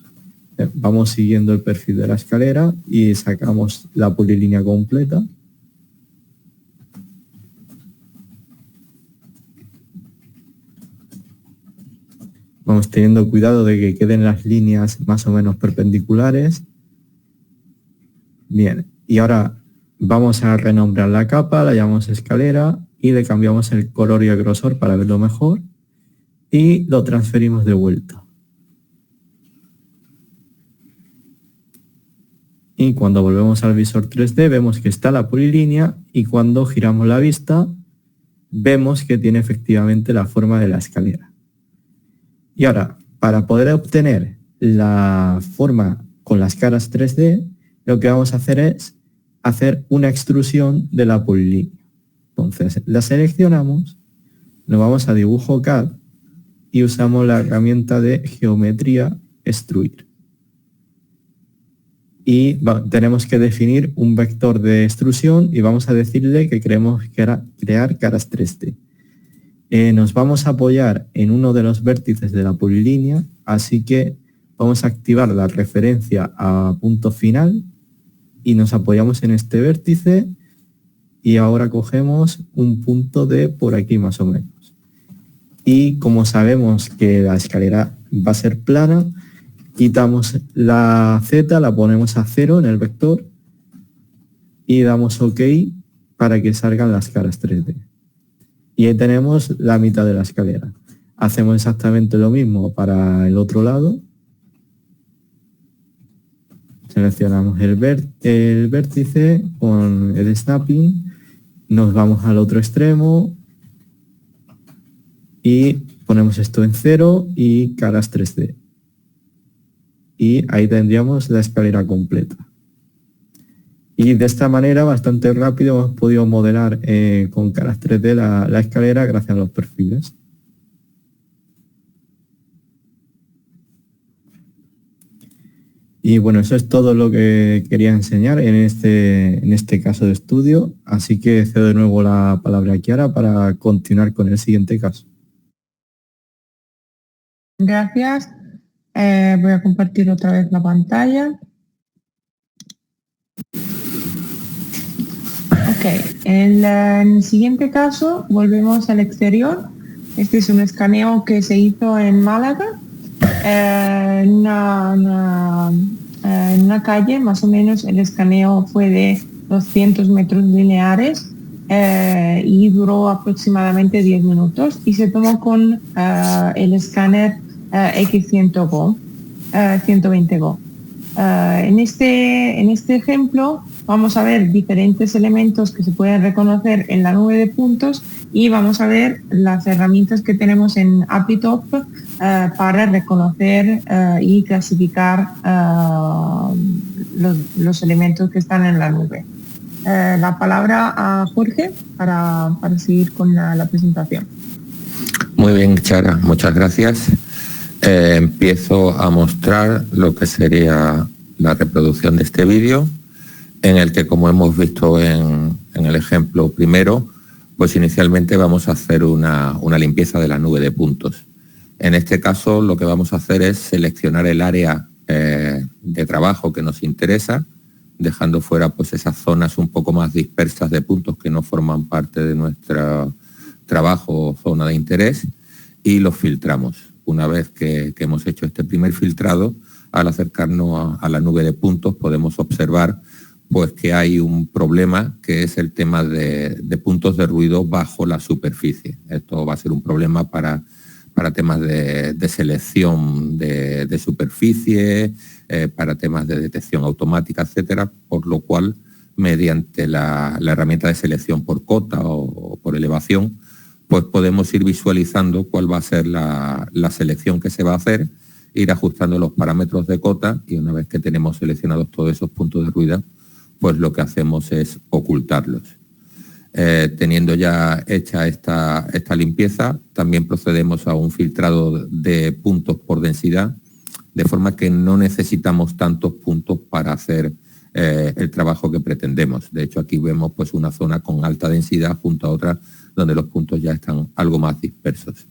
Vamos siguiendo el perfil de la escalera y sacamos la polilínea completa. Vamos teniendo cuidado de que queden las líneas más o menos perpendiculares. Bien, y ahora vamos a renombrar la capa, la llamamos escalera y le cambiamos el color y el grosor para verlo mejor y lo transferimos de vuelta. Y cuando volvemos al visor 3D vemos que está la polilínea y cuando giramos la vista vemos que tiene efectivamente la forma de la escalera. Y ahora, para poder obtener la forma con las caras 3D, lo que vamos a hacer es hacer una extrusión de la polilínea. Entonces, la seleccionamos, nos vamos a dibujo CAD y usamos la herramienta de geometría extruir. Y tenemos que definir un vector de extrusión y vamos a decirle que queremos crear caras 3D. Nos vamos a apoyar en uno de los vértices de la polilínea, así que vamos a activar la referencia a punto final y nos apoyamos en este vértice y ahora cogemos un punto de por aquí más o menos. Y como sabemos que la escalera va a ser plana, quitamos la Z, la ponemos a 0 en el vector y damos OK para que salgan las caras 3D. Y ahí tenemos la mitad de la escalera. Hacemos exactamente lo mismo para el otro lado. Seleccionamos el vértice con el snapping. Nos vamos al otro extremo. Y ponemos esto en 0 y caras 3D. Y ahí tendríamos la escalera completa. Y de esta manera, bastante rápido, hemos podido modelar con caras 3D la escalera gracias a los perfiles. Y bueno, eso es todo lo que quería enseñar en este caso de estudio. Así que cedo de nuevo la palabra a Chiara para continuar con el siguiente caso. Gracias. Voy a compartir otra vez la pantalla. Ok, en el siguiente caso volvemos al exterior. Este es un escaneo que se hizo en Málaga, en una calle. Más o menos el escaneo fue de 200 metros lineares y duró aproximadamente 10 minutos y se tomó con el escáner X100 Go, 120 Go. En este ejemplo vamos a ver diferentes elementos que se pueden reconocer en la nube de puntos y vamos a ver las herramientas que tenemos en Appitop para reconocer y clasificar los elementos que están en la nube. La palabra a Jorge para seguir con la presentación. Muy bien, Chara, muchas gracias. Empiezo a mostrar lo que sería la reproducción de este vídeo, en el que, como hemos visto en el ejemplo primero, pues inicialmente vamos a hacer una limpieza de la nube de puntos. En este caso, lo que vamos a hacer es seleccionar el área de trabajo que nos interesa, dejando fuera pues esas zonas un poco más dispersas de puntos que no forman parte de nuestro trabajo o zona de interés, y los filtramos. Una vez que hemos hecho este primer filtrado, al acercarnos a la nube de puntos podemos observar pues que hay un problema, que es el tema de puntos de ruido bajo la superficie. Esto va a ser un problema para temas de selección de superficie, para temas de detección automática, etcétera, por lo cual, mediante la herramienta de selección por cota o por elevación, pues podemos ir visualizando cuál va a ser la selección que se va a hacer, ir ajustando los parámetros de cota, y una vez que tenemos seleccionados todos esos puntos de ruido, pues lo que hacemos es ocultarlos. Teniendo ya hecha esta limpieza, también procedemos a un filtrado de puntos por densidad, de forma que no necesitamos tantos puntos para hacer el trabajo que pretendemos. De hecho, aquí vemos pues una zona con alta densidad junto a otra donde los puntos ya están algo más dispersos.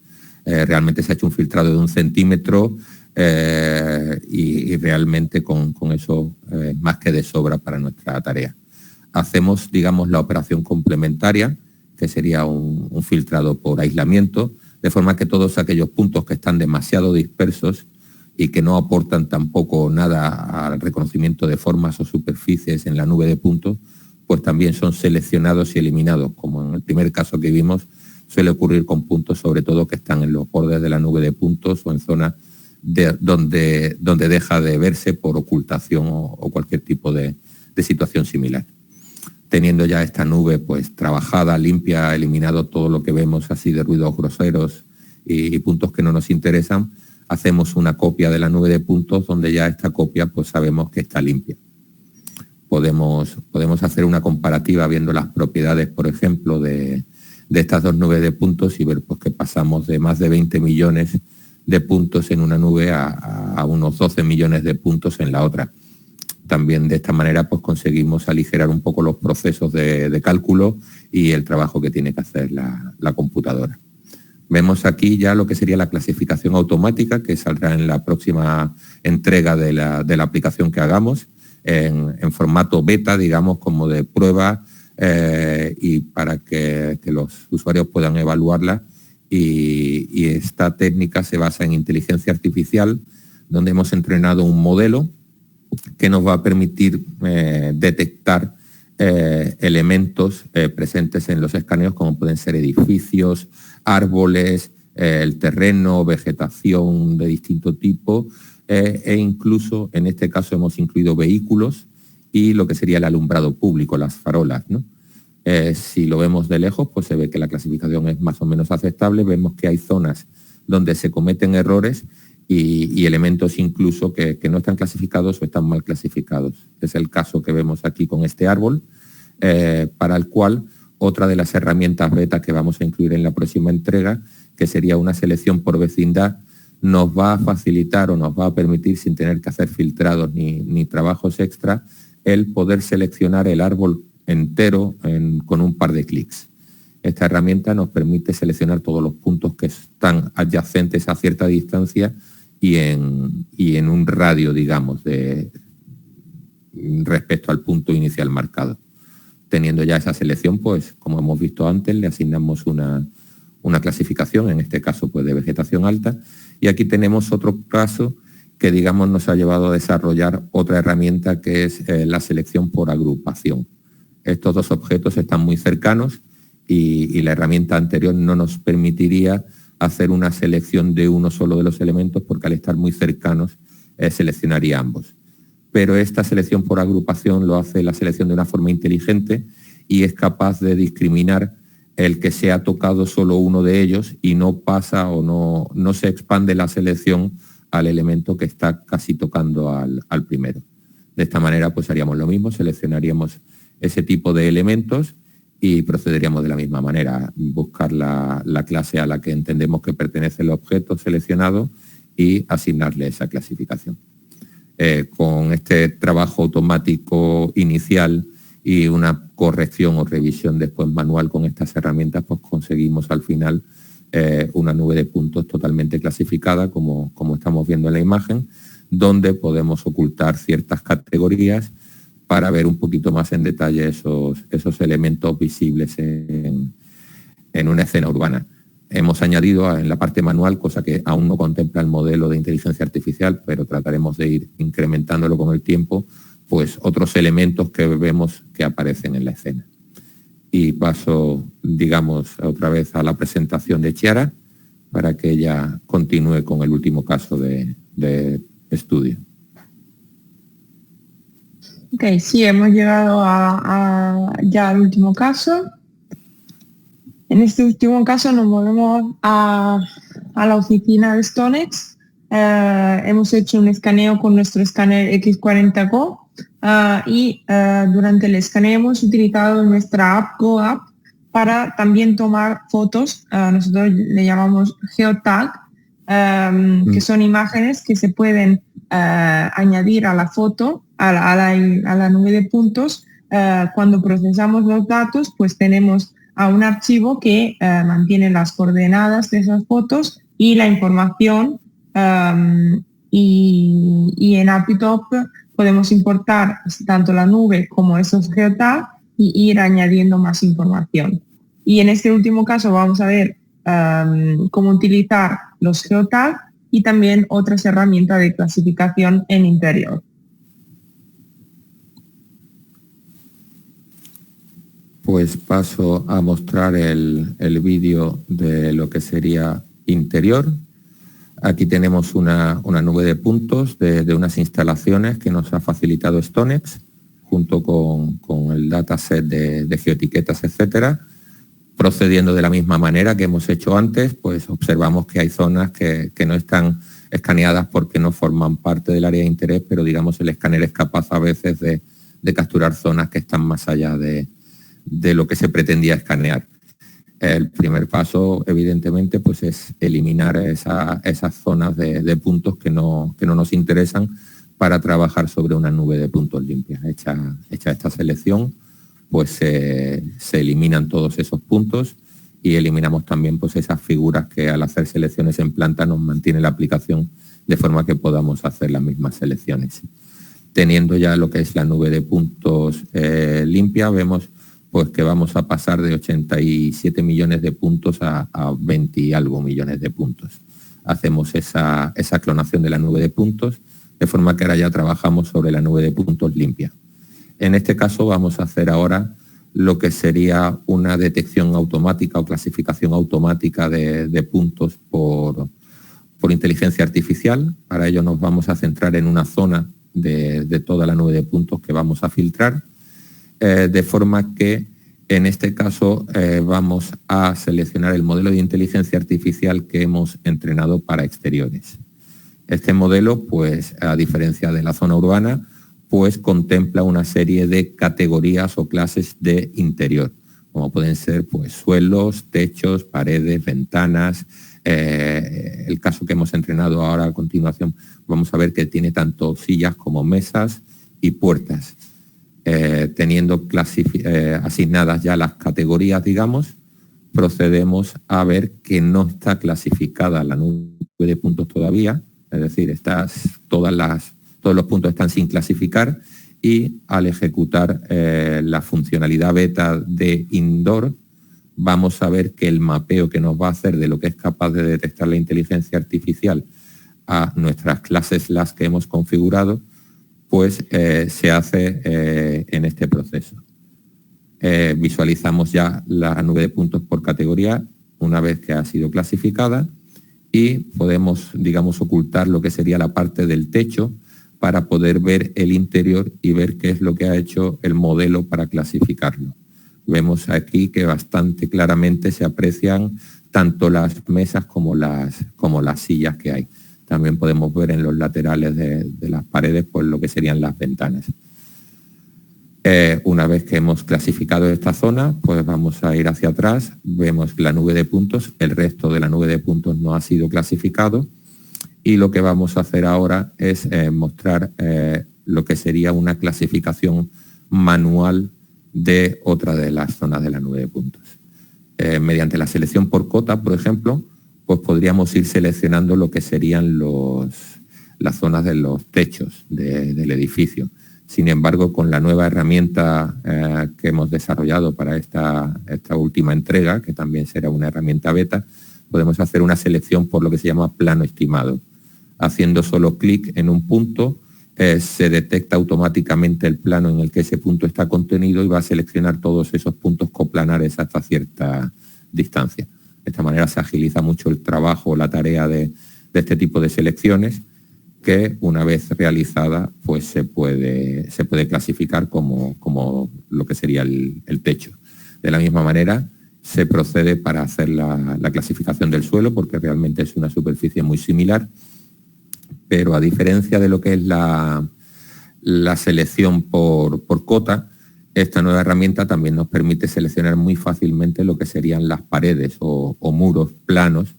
Realmente se ha hecho un filtrado de 1 centímetro y realmente con eso más que de sobra para nuestra tarea. Hacemos, digamos, la operación complementaria, que sería un filtrado por aislamiento, de forma que todos aquellos puntos que están demasiado dispersos y que no aportan tampoco nada al reconocimiento de formas o superficies en la nube de puntos, pues también son seleccionados y eliminados, como en el primer caso que vimos suele ocurrir con puntos sobre todo que están en los bordes de la nube de puntos o en zonas donde deja de verse por ocultación o cualquier tipo de situación similar. Teniendo ya esta nube pues trabajada, limpia, eliminado todo lo que vemos así de ruidos groseros y puntos que no nos interesan, hacemos una copia de la nube de puntos donde ya esta copia pues sabemos que está limpia. Podemos hacer una comparativa viendo las propiedades, por ejemplo, de estas dos nubes de puntos y ver pues, que pasamos de más de 20 millones de puntos en una nube a unos 12 millones de puntos en la otra. También de esta manera pues, conseguimos aligerar un poco los procesos de cálculo y el trabajo que tiene que hacer la computadora. Vemos aquí ya lo que sería la clasificación automática, que saldrá en la próxima entrega de la aplicación que hagamos, en formato beta, digamos, como de prueba, y para que los usuarios puedan evaluarla. Y esta técnica se basa en inteligencia artificial, donde hemos entrenado un modelo que nos va a permitir detectar elementos presentes en los escáneres, como pueden ser edificios, árboles, el terreno, vegetación de distinto tipo, e incluso en este caso hemos incluido vehículos y lo que sería el alumbrado público, las farolas, ¿no? Si lo vemos de lejos, pues se ve que la clasificación es más o menos aceptable. Vemos que hay zonas donde se cometen errores y elementos incluso que no están clasificados o están mal clasificados. Es el caso que vemos aquí con este árbol, para el cual otra de las herramientas beta que vamos a incluir en la próxima entrega, que sería una selección por vecindad, nos va a facilitar o nos va a permitir, sin tener que hacer filtrados ni trabajos extra, el poder seleccionar el árbol entero con un par de clics. Esta herramienta nos permite seleccionar todos los puntos que están adyacentes a cierta distancia y en un radio, digamos, respecto al punto inicial marcado. Teniendo ya esa selección, pues, como hemos visto antes, le asignamos una clasificación, en este caso, pues, de vegetación alta. Y aquí tenemos otro caso que, digamos, nos ha llevado a desarrollar otra herramienta que es la selección por agrupación. Estos dos objetos están muy cercanos y la herramienta anterior no nos permitiría hacer una selección de uno solo de los elementos, porque al estar muy cercanos seleccionaría ambos. Pero esta selección por agrupación lo hace la selección de una forma inteligente y es capaz de discriminar el que se ha tocado solo uno de ellos y no pasa o no se expande la selección al elemento que está casi tocando al primero. De esta manera pues haríamos lo mismo, seleccionaríamos ese tipo de elementos y procederíamos de la misma manera, buscar la clase a la que entendemos que pertenece el objeto seleccionado y asignarle esa clasificación. Con este trabajo automático inicial y una corrección o revisión después manual con estas herramientas, pues conseguimos al final una nube de puntos totalmente clasificada, como estamos viendo en la imagen, donde podemos ocultar ciertas categorías para ver un poquito más en detalle esos elementos visibles en una escena urbana. Hemos añadido en la parte manual, cosa que aún no contempla el modelo de inteligencia artificial, pero trataremos de ir incrementándolo con el tiempo, pues otros elementos que vemos que aparecen en la escena. Y paso, digamos, otra vez a la presentación de Chiara para que ella continúe con el último caso de estudio. Ok, sí, hemos llegado ya al último caso. En este último caso nos movemos a la oficina de StoneX. Hemos hecho un escaneo con nuestro escáner X40 Go y durante el escaneo hemos utilizado nuestra app Go App para también tomar fotos. Nosotros le llamamos geotag, que son imágenes que se pueden añadir a la foto, a la nube de puntos. Cuando procesamos los datos, pues tenemos a un archivo que mantiene las coordenadas de esas fotos y la información, y en Appitop podemos importar tanto la nube como esos geotags y ir añadiendo más información. Y en este último caso vamos a ver cómo utilizar los geotags y también otras herramientas de clasificación en interior. Pues paso a mostrar el vídeo de lo que sería interior. Aquí tenemos una nube de puntos de unas instalaciones que nos ha facilitado StoneX, junto con el dataset de geoetiquetas, etcétera. Procediendo de la misma manera que hemos hecho antes, pues observamos que hay zonas que no están escaneadas porque no forman parte del área de interés, pero digamos el escáner es capaz a veces de capturar zonas que están más allá de lo que se pretendía escanear. El primer paso, evidentemente, pues es eliminar esas zonas de puntos que no nos interesan para trabajar sobre una nube de puntos limpias. Hecha esta selección, pues se eliminan todos esos puntos y eliminamos también pues esas figuras que al hacer selecciones en planta nos mantiene la aplicación de forma que podamos hacer las mismas selecciones. Teniendo ya lo que es la nube de puntos limpia, vemos pues que vamos a pasar de 87 millones de puntos a 20 y algo millones de puntos. Hacemos esa clonación de la nube de puntos, de forma que ahora ya trabajamos sobre la nube de puntos limpia. En este caso vamos a hacer ahora lo que sería una detección automática o clasificación automática de puntos por inteligencia artificial. Para ello nos vamos a centrar en una zona de toda la nube de puntos que vamos a filtrar, de forma que en este caso vamos a seleccionar el modelo de inteligencia artificial que hemos entrenado para exteriores. Este modelo, pues a diferencia de la zona urbana, pues contempla una serie de categorías o clases de interior, como pueden ser pues suelos, techos, paredes, ventanas. El caso que hemos entrenado ahora a continuación, vamos a ver que tiene tanto sillas como mesas y puertas. Teniendo asignadas ya las categorías, digamos, procedemos a ver que no está clasificada la nube de puntos todavía, es decir, todos los puntos están sin clasificar, y al ejecutar la funcionalidad beta de Indoor, vamos a ver que el mapeo que nos va a hacer de lo que es capaz de detectar la inteligencia artificial a nuestras clases LAS que hemos configurado, pues se hace en este proceso. visualizamos ya la nube de puntos por categoría una vez que ha sido clasificada y podemos, digamos, ocultar lo que sería la parte del techo para poder ver el interior y ver qué es lo que ha hecho el modelo para clasificarlo. Vemos aquí que bastante claramente se aprecian tanto las mesas como las sillas que hay. También podemos ver en los laterales de las paredes pues, lo que serían las ventanas. Una vez que hemos clasificado esta zona, pues vamos a ir hacia atrás, vemos la nube de puntos, el resto de la nube de puntos no ha sido clasificado y lo que vamos a hacer ahora es mostrar lo que sería una clasificación manual de otra de las zonas de la nube de puntos. Mediante la selección por cota, por ejemplo, pues podríamos ir seleccionando lo que serían las zonas de los techos del edificio. Sin embargo, con la nueva herramienta que hemos desarrollado para esta última entrega, que también será una herramienta beta, podemos hacer una selección por lo que se llama plano estimado. Haciendo solo clic en un punto, se detecta automáticamente el plano en el que ese punto está contenido y va a seleccionar todos esos puntos coplanares hasta cierta distancia. De esta manera se agiliza mucho el trabajo, la tarea de este tipo de selecciones, que una vez realizada pues se puede clasificar como lo que sería el techo. De la misma manera se procede para hacer la clasificación del suelo porque realmente es una superficie muy similar, pero a diferencia de lo que es la selección por cota, esta nueva herramienta también nos permite seleccionar muy fácilmente lo que serían las paredes o muros planos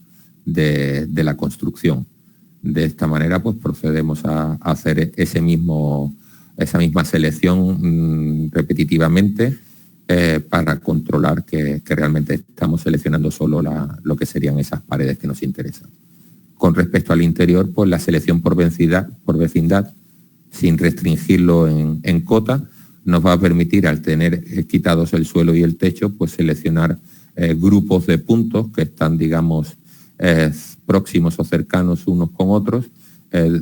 de la construcción. De esta manera pues procedemos a hacer esa misma selección repetitivamente para controlar que realmente estamos seleccionando solo lo que serían esas paredes que nos interesan. Con respecto al interior, pues la selección por vecindad, sin restringirlo en cota, nos va a permitir, al tener quitados el suelo y el techo, pues seleccionar grupos de puntos que están, digamos, próximos o cercanos unos con otros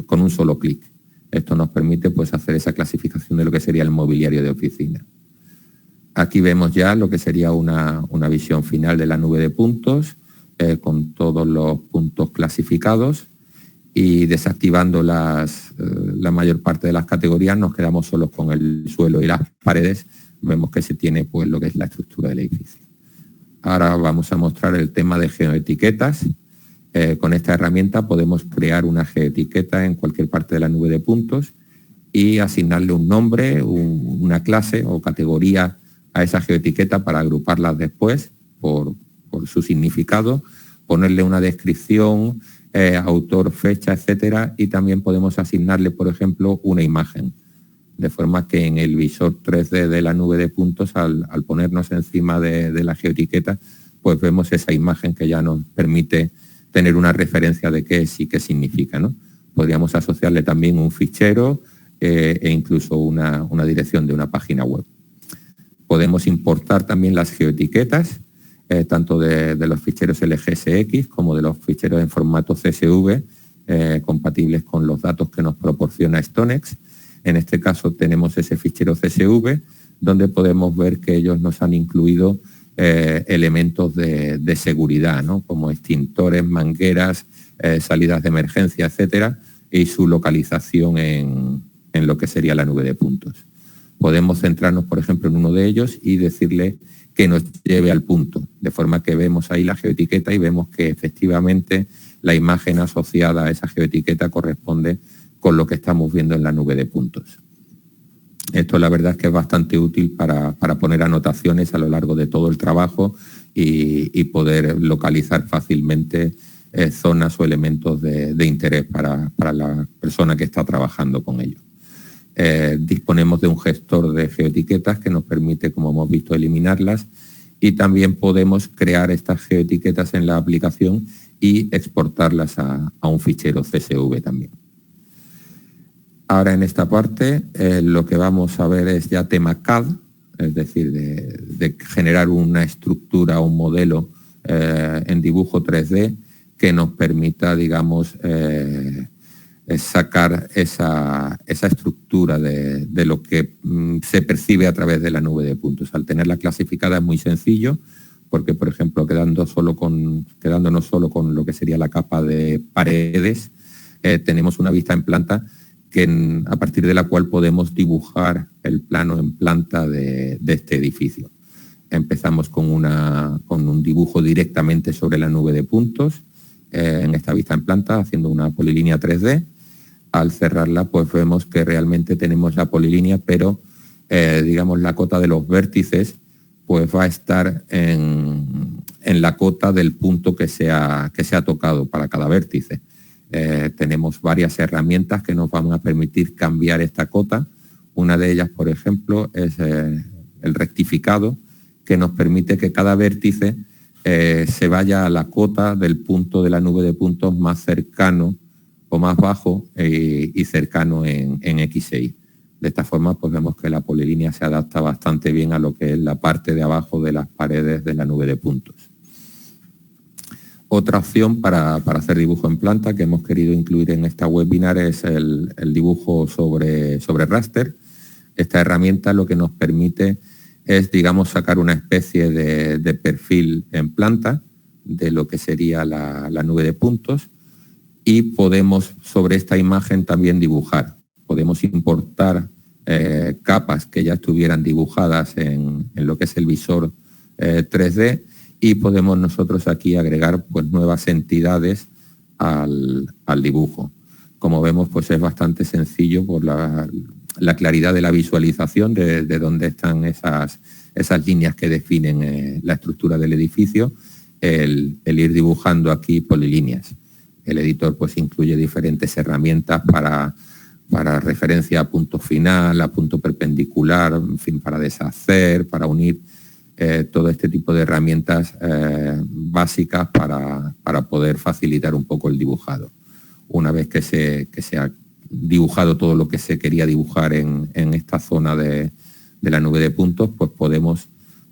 con un solo clic. Esto nos permite pues, hacer esa clasificación de lo que sería el mobiliario de oficina. Aquí vemos ya lo que sería una visión final de la nube de puntos con todos los puntos clasificados y desactivando la mayor parte de las categorías nos quedamos solos con el suelo y las paredes. Vemos que se tiene pues, lo que es la estructura del edificio. Ahora vamos a mostrar el tema de geoetiquetas. Con esta herramienta podemos crear una geoetiqueta en cualquier parte de la nube de puntos y asignarle un nombre, una clase o categoría a esa geoetiqueta para agruparlas después por su significado, ponerle una descripción, autor, fecha, etcétera, y también podemos asignarle, por ejemplo, una imagen, de forma que en el visor 3D de la nube de puntos, al ponernos encima de la geoetiqueta, pues vemos esa imagen que ya nos permite tener una referencia de qué es y qué significa, ¿no? Podríamos asociarle también un fichero e incluso una dirección de una página web. Podemos importar también las geoetiquetas, tanto de los ficheros LGSX como de los ficheros en formato CSV, compatibles con los datos que nos proporciona StoneX. En este caso tenemos ese fichero CSV, donde podemos ver que ellos nos han incluido elementos de seguridad, ¿no? Como extintores, mangueras, salidas de emergencia, etcétera, y su localización en lo que sería la nube de puntos. Podemos centrarnos, por ejemplo, en uno de ellos y decirle que nos lleve al punto, de forma que vemos ahí la geoetiqueta y vemos que efectivamente la imagen asociada a esa geoetiqueta corresponde con lo que estamos viendo en la nube de puntos. Esto la verdad es que es bastante útil para poner anotaciones a lo largo de todo el trabajo y poder localizar fácilmente zonas o elementos de interés para la persona que está trabajando con ello. Disponemos de un gestor de geoetiquetas que nos permite, como hemos visto, eliminarlas y también podemos crear estas geoetiquetas en la aplicación y exportarlas a un fichero CSV también. Ahora en esta parte lo que vamos a ver es ya tema CAD, es decir, de generar una estructura, un modelo en dibujo 3D que nos permita, digamos, sacar esa estructura de lo que se percibe a través de la nube de puntos. Al tenerla clasificada es muy sencillo, porque, por ejemplo, quedándonos solo con lo que sería la capa de paredes, tenemos una vista en planta a partir de la cual podemos dibujar el plano en planta de este edificio. Empezamos con un dibujo directamente sobre la nube de puntos, en esta vista en planta, haciendo una polilínea 3D. Al cerrarla, pues vemos que realmente tenemos la polilínea, pero digamos la cota de los vértices pues va a estar en la cota del punto que se ha tocado para cada vértice. Tenemos varias herramientas que nos van a permitir cambiar esta cota. Una de ellas, por ejemplo, es el rectificado, que nos permite que cada vértice se vaya a la cota del punto de la nube de puntos más cercano o más bajo y cercano en X e Y. De esta forma, pues vemos que la polilínea se adapta bastante bien a lo que es la parte de abajo de las paredes de la nube de puntos. Otra opción para hacer dibujo en planta que hemos querido incluir en esta webinar es el dibujo sobre raster. Esta herramienta lo que nos permite es, digamos, sacar una especie de perfil en planta de lo que sería la nube de puntos, y podemos sobre esta imagen también dibujar. Podemos importar capas que ya estuvieran dibujadas en lo que es el visor 3D, y podemos nosotros aquí agregar pues nuevas entidades al dibujo. Como vemos, pues es bastante sencillo por la claridad de la visualización de dónde están esas líneas que definen la estructura del edificio, el ir dibujando aquí polilíneas. El editor pues incluye diferentes herramientas para referencia a punto final, a punto perpendicular, en fin, para deshacer, para unir, todo este tipo de herramientas básicas para poder facilitar un poco el dibujado. Una vez que se ha dibujado todo lo que se quería dibujar en esta zona de la nube de puntos, pues podemos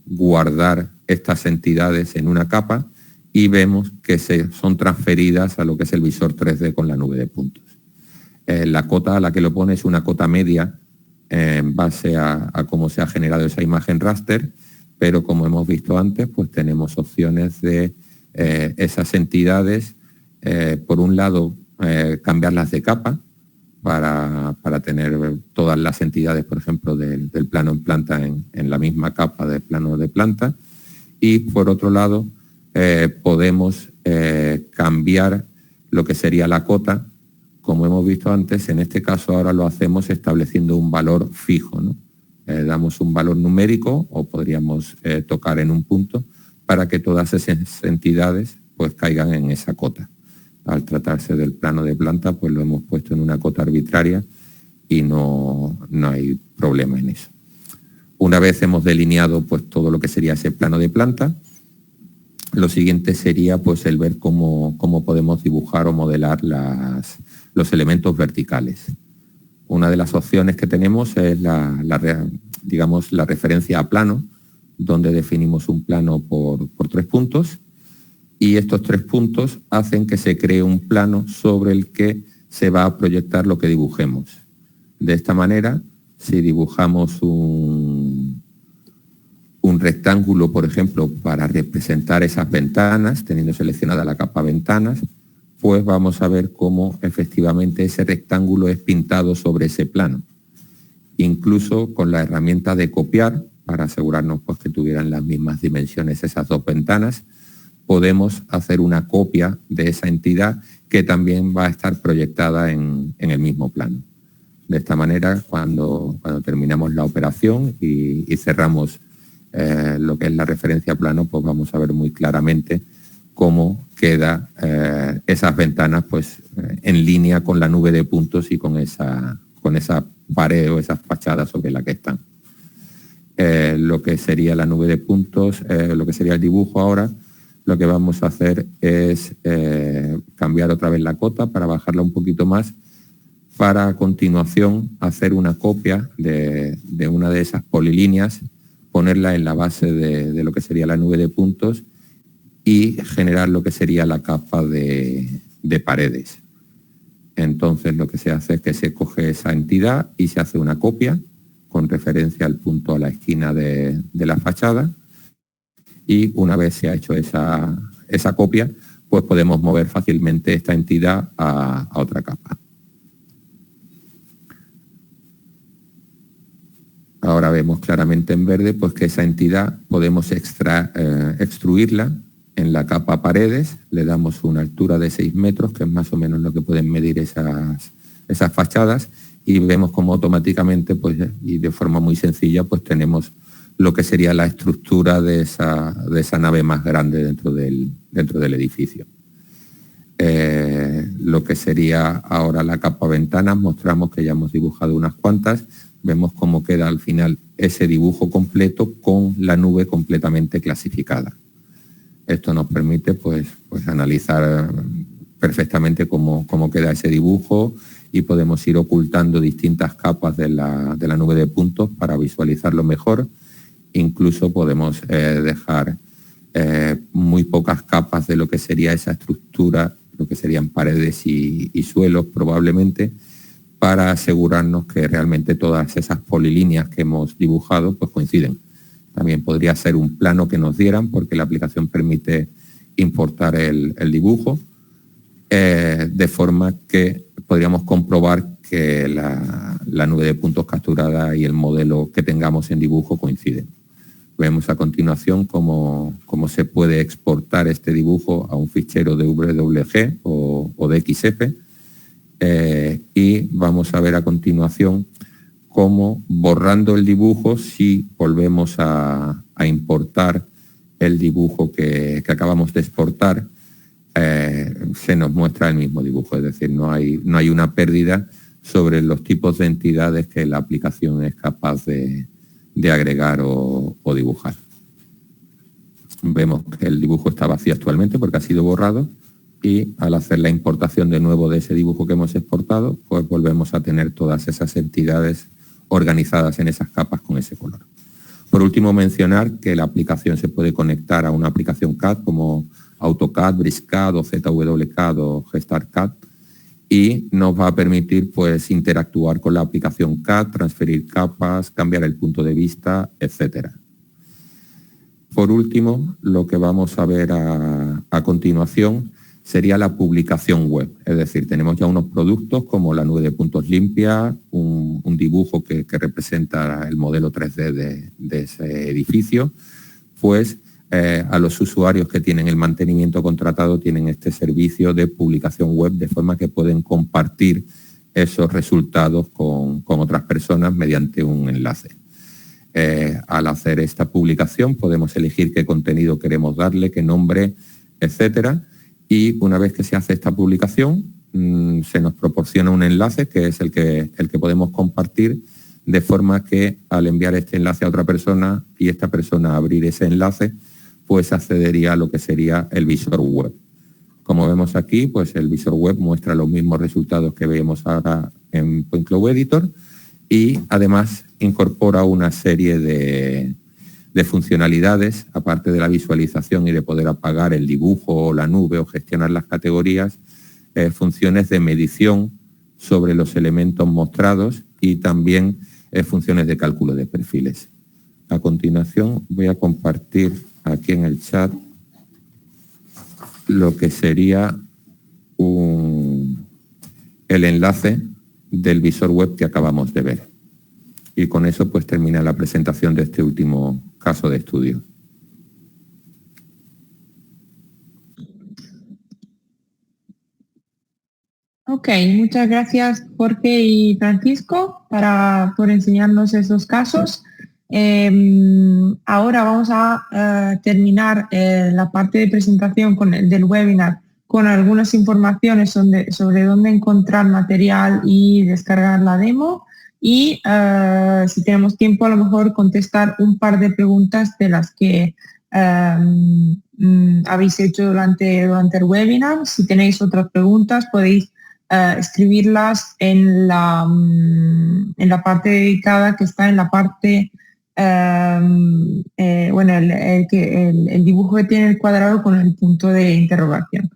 guardar estas entidades en una capa y vemos que son transferidas a lo que es el visor 3D con la nube de puntos. La cota a la que lo pone es una cota media en base a cómo se ha generado esa imagen raster, pero como hemos visto antes, pues tenemos opciones de esas entidades, por un lado, cambiarlas de capa para tener todas las entidades, por ejemplo, del plano en planta en la misma capa de plano de planta, y por otro lado, podemos cambiar lo que sería la cota. Como hemos visto antes, en este caso ahora lo hacemos estableciendo un valor fijo, ¿no? Damos un valor numérico o podríamos tocar en un punto para que todas esas entidades pues caigan en esa cota. Al tratarse del plano de planta, pues lo hemos puesto en una cota arbitraria y no hay problema en eso. Una vez hemos delineado pues todo lo que sería ese plano de planta, lo siguiente sería pues el ver cómo podemos dibujar o modelar los elementos verticales. Una de las opciones que tenemos es digamos, la referencia a plano, donde definimos un plano por 3 puntos, y estos 3 puntos hacen que se cree un plano sobre el que se va a proyectar lo que dibujemos. De esta manera, si dibujamos un rectángulo, por ejemplo, para representar esas ventanas, teniendo seleccionada la capa ventanas, pues vamos a ver cómo efectivamente ese rectángulo es pintado sobre ese plano. Incluso con la herramienta de copiar, para asegurarnos pues, que tuvieran las mismas dimensiones esas 2 ventanas, podemos hacer una copia de esa entidad que también va a estar proyectada en el mismo plano. De esta manera, cuando terminamos la operación y cerramos lo que es la referencia a plano, pues vamos a ver muy claramente cómo queda esas ventanas pues, en línea con la nube de puntos y con esa pared o esas fachadas sobre la que están. Lo que sería la nube de puntos, lo que sería el dibujo ahora, lo que vamos a hacer es cambiar otra vez la cota para bajarla un poquito más, para a continuación hacer una copia de una de esas polilíneas, ponerla en la base de lo que sería la nube de puntos y generar lo que sería la capa de paredes. Entonces lo que se hace es que se coge esa entidad y se hace una copia con referencia al punto a la esquina de la fachada, y una vez se ha hecho esa copia, pues podemos mover fácilmente esta entidad a otra capa. Ahora vemos claramente en verde pues que esa entidad podemos extruirla en la capa paredes, le damos una altura de 6 metros, que es más o menos lo que pueden medir esas fachadas, y vemos como automáticamente, pues, y de forma muy sencilla, pues tenemos lo que sería la estructura de esa nave más grande dentro del edificio. Lo que sería ahora la capa ventanas, mostramos que ya hemos dibujado unas cuantas, vemos cómo queda al final ese dibujo completo con la nube completamente clasificada. Esto nos permite pues analizar perfectamente cómo queda ese dibujo, y podemos ir ocultando distintas capas de la nube de puntos para visualizarlo mejor. Incluso podemos dejar muy pocas capas de lo que sería esa estructura, lo que serían paredes y suelos probablemente, para asegurarnos que realmente todas esas polilíneas que hemos dibujado pues coinciden. También podría ser un plano que nos dieran, porque la aplicación permite importar el dibujo, de forma que podríamos comprobar que la nube de puntos capturada y el modelo que tengamos en dibujo coinciden. Vemos a continuación cómo se puede exportar este dibujo a un fichero de WG o de XF, y vamos a ver a continuación cómo, borrando el dibujo, si volvemos a importar el dibujo que acabamos de exportar, se nos muestra el mismo dibujo, es decir, no hay una pérdida sobre los tipos de entidades que la aplicación es capaz de agregar o dibujar. Vemos que el dibujo está vacío actualmente porque ha sido borrado, y al hacer la importación de nuevo de ese dibujo que hemos exportado, pues volvemos a tener todas esas entidades organizadas en esas capas con ese color. Por último, mencionar que la aplicación se puede conectar a una aplicación CAD como AutoCAD, BricsCAD o ZWCAD o GestartCAD, y nos va a permitir pues interactuar con la aplicación CAD, transferir capas, cambiar el punto de vista, etc. Por último, lo que vamos a ver a continuación sería la publicación web. Es decir, tenemos ya unos productos como la nube de puntos limpia, un dibujo que representa el modelo 3D de ese edificio, pues a los usuarios que tienen el mantenimiento contratado tienen este servicio de publicación web, de forma que pueden compartir esos resultados con otras personas mediante un enlace. Al hacer esta publicación podemos elegir qué contenido queremos darle, qué nombre, etcétera, y una vez que se hace esta publicación se nos proporciona un enlace que es el que podemos compartir, de forma que al enviar este enlace a otra persona y esta persona abrir ese enlace, pues accedería a lo que sería el visor web. Como vemos aquí, pues el visor web muestra los mismos resultados que vemos ahora en Point Cloud Editor, y además incorpora una serie de funcionalidades, aparte de la visualización y de poder apagar el dibujo o la nube o gestionar las categorías, funciones de medición sobre los elementos mostrados y también funciones de cálculo de perfiles. A continuación voy a compartir aquí en el chat lo que sería el enlace del visor web que acabamos de ver. Y con eso pues termina la presentación de este último caso de estudio. Ok, muchas gracias Jorge y Francisco por enseñarnos esos casos. Ahora vamos a terminar la parte de presentación del webinar con algunas informaciones sobre dónde encontrar material y descargar la demo, y si tenemos tiempo a lo mejor contestar un par de preguntas de las que habéis hecho durante el webinar. Si tenéis otras preguntas podéis escribirlas en la parte dedicada que está en la parte, bueno, el dibujo que tiene el cuadrado con el punto de interrogación.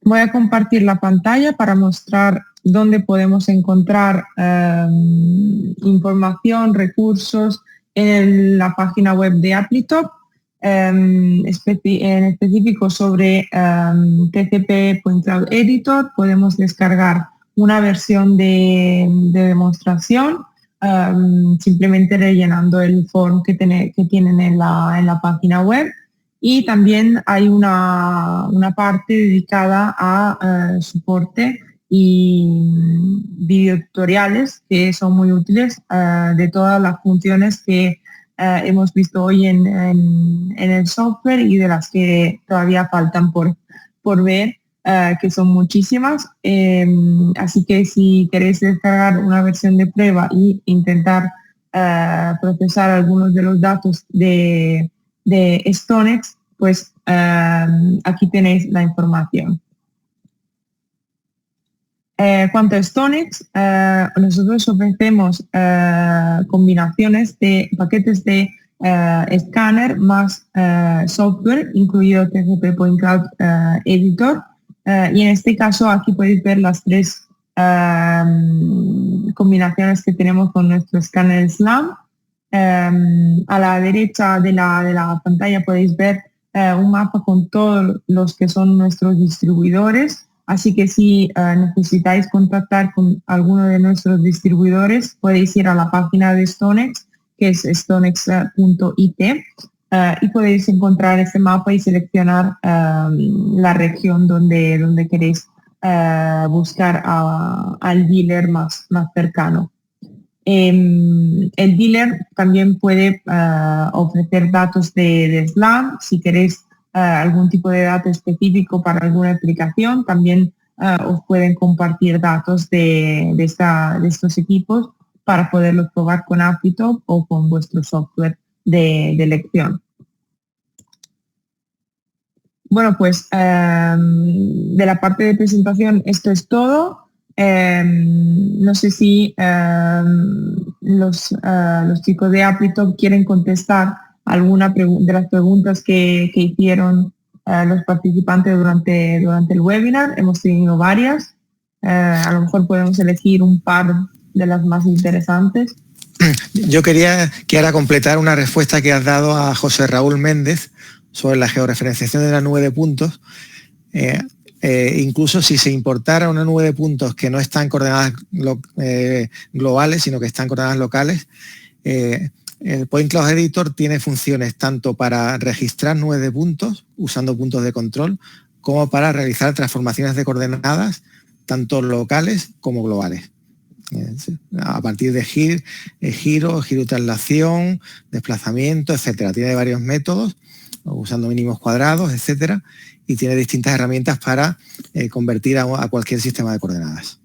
Voy a compartir la pantalla para mostrar dónde podemos encontrar información, recursos en la página web de Applitop, en específico sobre TCP Point Cloud Editor. Podemos descargar una versión de demostración simplemente rellenando el form que tienen en la página web. Y también hay una parte dedicada a soporte y videotutoriales que son muy útiles de todas las funciones que hemos visto hoy en el software y de las que todavía faltan por ver, que son muchísimas. Así que si queréis descargar una versión de prueba e intentar procesar algunos de los datos de StoneX, pues aquí tenéis la información. Cuanto a StoneX, nosotros ofrecemos combinaciones de paquetes de escáner más software, incluido TCP Point Cloud Editor, y en este caso aquí podéis ver las tres combinaciones que tenemos con nuestro escáner SLAM. A la derecha de la pantalla podéis ver un mapa con todos los que son nuestros distribuidores, así que si necesitáis contactar con alguno de nuestros distribuidores podéis ir a la página de StoneX, que es stonex.it, y podéis encontrar este mapa y seleccionar la región donde queréis buscar al dealer más cercano. El dealer también puede ofrecer datos de SLAM. Si queréis algún tipo de dato específico para alguna aplicación, también os pueden compartir datos de estos equipos para poderlos probar con Applitop o con vuestro software de elección. Bueno, pues de la parte de presentación esto es todo. No sé si los chicos de Applitop quieren contestar alguna de las preguntas que hicieron los participantes durante el webinar. Hemos tenido varias. A lo mejor podemos elegir un par de las más interesantes. Yo quería que ahora completar una respuesta que has dado a José Raúl Méndez sobre la georreferenciación de la nube de puntos. Incluso si se importara una nube de puntos que no está en coordenadas globales, sino que está en coordenadas locales, el Point Cloud Editor tiene funciones tanto para registrar nubes de puntos, usando puntos de control, como para realizar transformaciones de coordenadas, tanto locales como globales. A partir de giro, traslación, desplazamiento, etcétera. Tiene varios métodos, usando mínimos cuadrados, etcétera, y tiene distintas herramientas para convertir a cualquier sistema de coordenadas.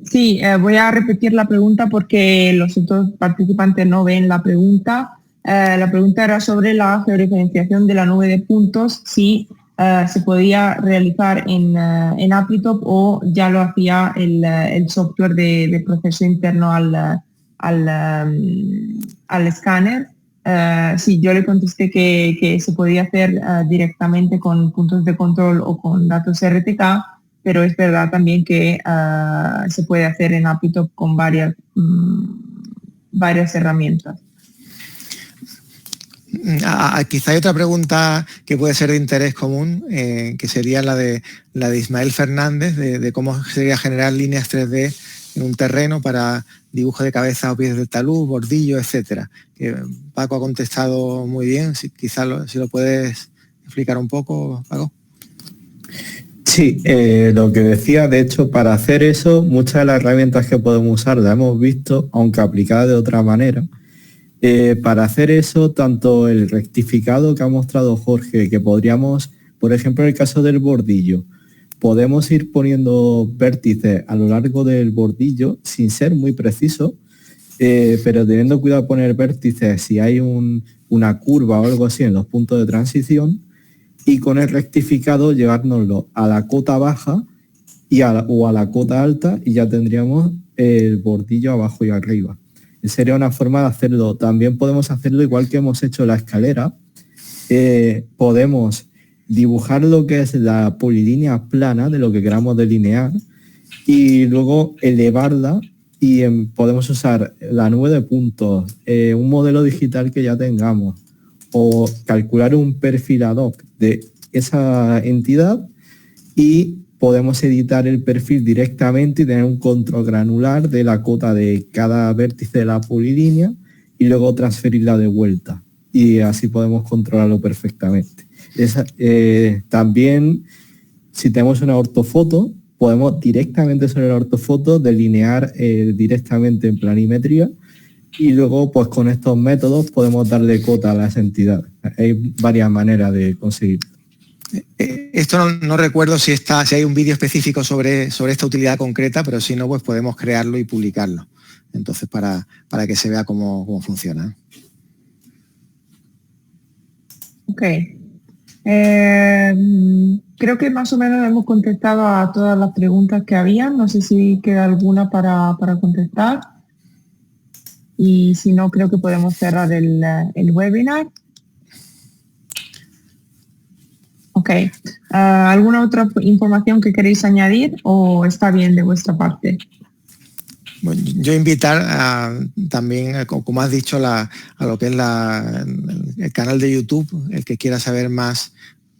Sí, voy a repetir la pregunta porque los otros participantes no ven la pregunta. La pregunta era sobre la georreferenciación de la nube de puntos, si se podía realizar en Applitop o ya lo hacía el software de proceso interno al escáner. Sí, yo le contesté que se podía hacer directamente con puntos de control o con datos RTK, pero es verdad también que se puede hacer en Applitop con varias herramientas. Quizá hay otra pregunta que puede ser de interés común, que sería la de Ismael Fernández, de cómo sería generar líneas 3D en un terreno para dibujo de cabeza o pies de talud, bordillo, etcétera. Que Paco ha contestado muy bien. Quizá si lo puedes explicar un poco, Paco. Sí, lo que decía, de hecho, para hacer eso, muchas de las herramientas que podemos usar las hemos visto, aunque aplicadas de otra manera. Para hacer eso, tanto el rectificado que ha mostrado Jorge, que podríamos, por ejemplo, en el caso del bordillo, podemos ir poniendo vértices a lo largo del bordillo sin ser muy preciso, pero teniendo cuidado de poner vértices si hay una curva o algo así en los puntos de transición, y con el rectificado llevárnoslo a la cota baja o a la cota alta y ya tendríamos el bordillo abajo y arriba. Sería una forma de hacerlo. También podemos hacerlo igual que hemos hecho la escalera. Podemos dibujar lo que es la polilínea plana de lo que queramos delinear y luego elevarla y podemos usar la nube de puntos, un modelo digital que ya tengamos o calcular un perfil ad hoc de esa entidad y podemos editar el perfil directamente y tener un control granular de la cota de cada vértice de la polilínea y luego transferirla de vuelta. Y así podemos controlarlo perfectamente. También, si tenemos una ortofoto, podemos directamente sobre la ortofoto delinear directamente en planimetría y luego pues con estos métodos podemos darle cota a las entidades. Hay varias maneras de conseguirlo. Esto no recuerdo si hay un vídeo específico sobre esta utilidad concreta, pero si no, pues podemos crearlo y publicarlo. Entonces, para que se vea cómo funciona. Ok. Creo que más o menos hemos contestado a todas las preguntas que había. No sé si queda alguna para contestar. Y si no, creo que podemos cerrar el webinar. Ok. ¿Alguna otra información que queréis añadir o está bien de vuestra parte? Bueno, yo invitar también, como has dicho, a lo que es el canal de YouTube, el que quiera saber más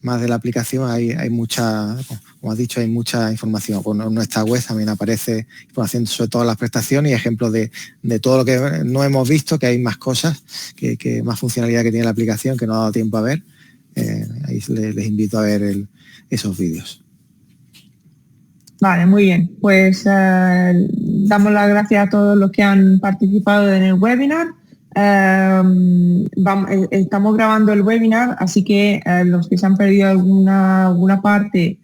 de la aplicación, hay mucha, como has dicho, hay mucha información. En nuestra web también aparece información sobre todas las prestaciones y ejemplos de todo lo que no hemos visto, que hay más cosas, que más funcionalidad que tiene la aplicación que no ha dado tiempo a ver. Ahí les invito a ver esos vídeos. Vale, muy bien. Pues damos las gracias a todos los que han participado en el webinar. Estamos grabando el webinar, así que los que se han perdido alguna parte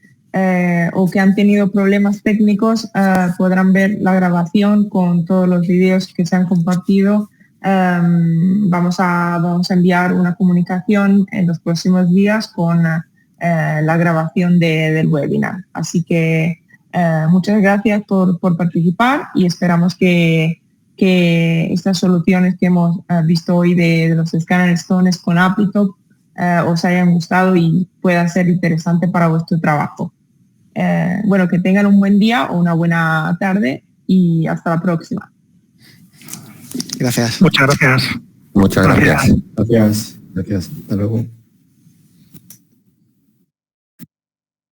o que han tenido problemas técnicos podrán ver la grabación con todos los vídeos que se han compartido. Vamos a enviar una comunicación en los próximos días con la grabación del webinar. Así que muchas gracias por participar y esperamos que estas soluciones que hemos visto hoy de los Scanner Stones con Applitop os hayan gustado y pueda ser interesante para vuestro trabajo. Bueno, que tengan un buen día o una buena tarde y hasta la próxima. Gracias. Muchas gracias. Muchas gracias. Gracias. Hasta luego.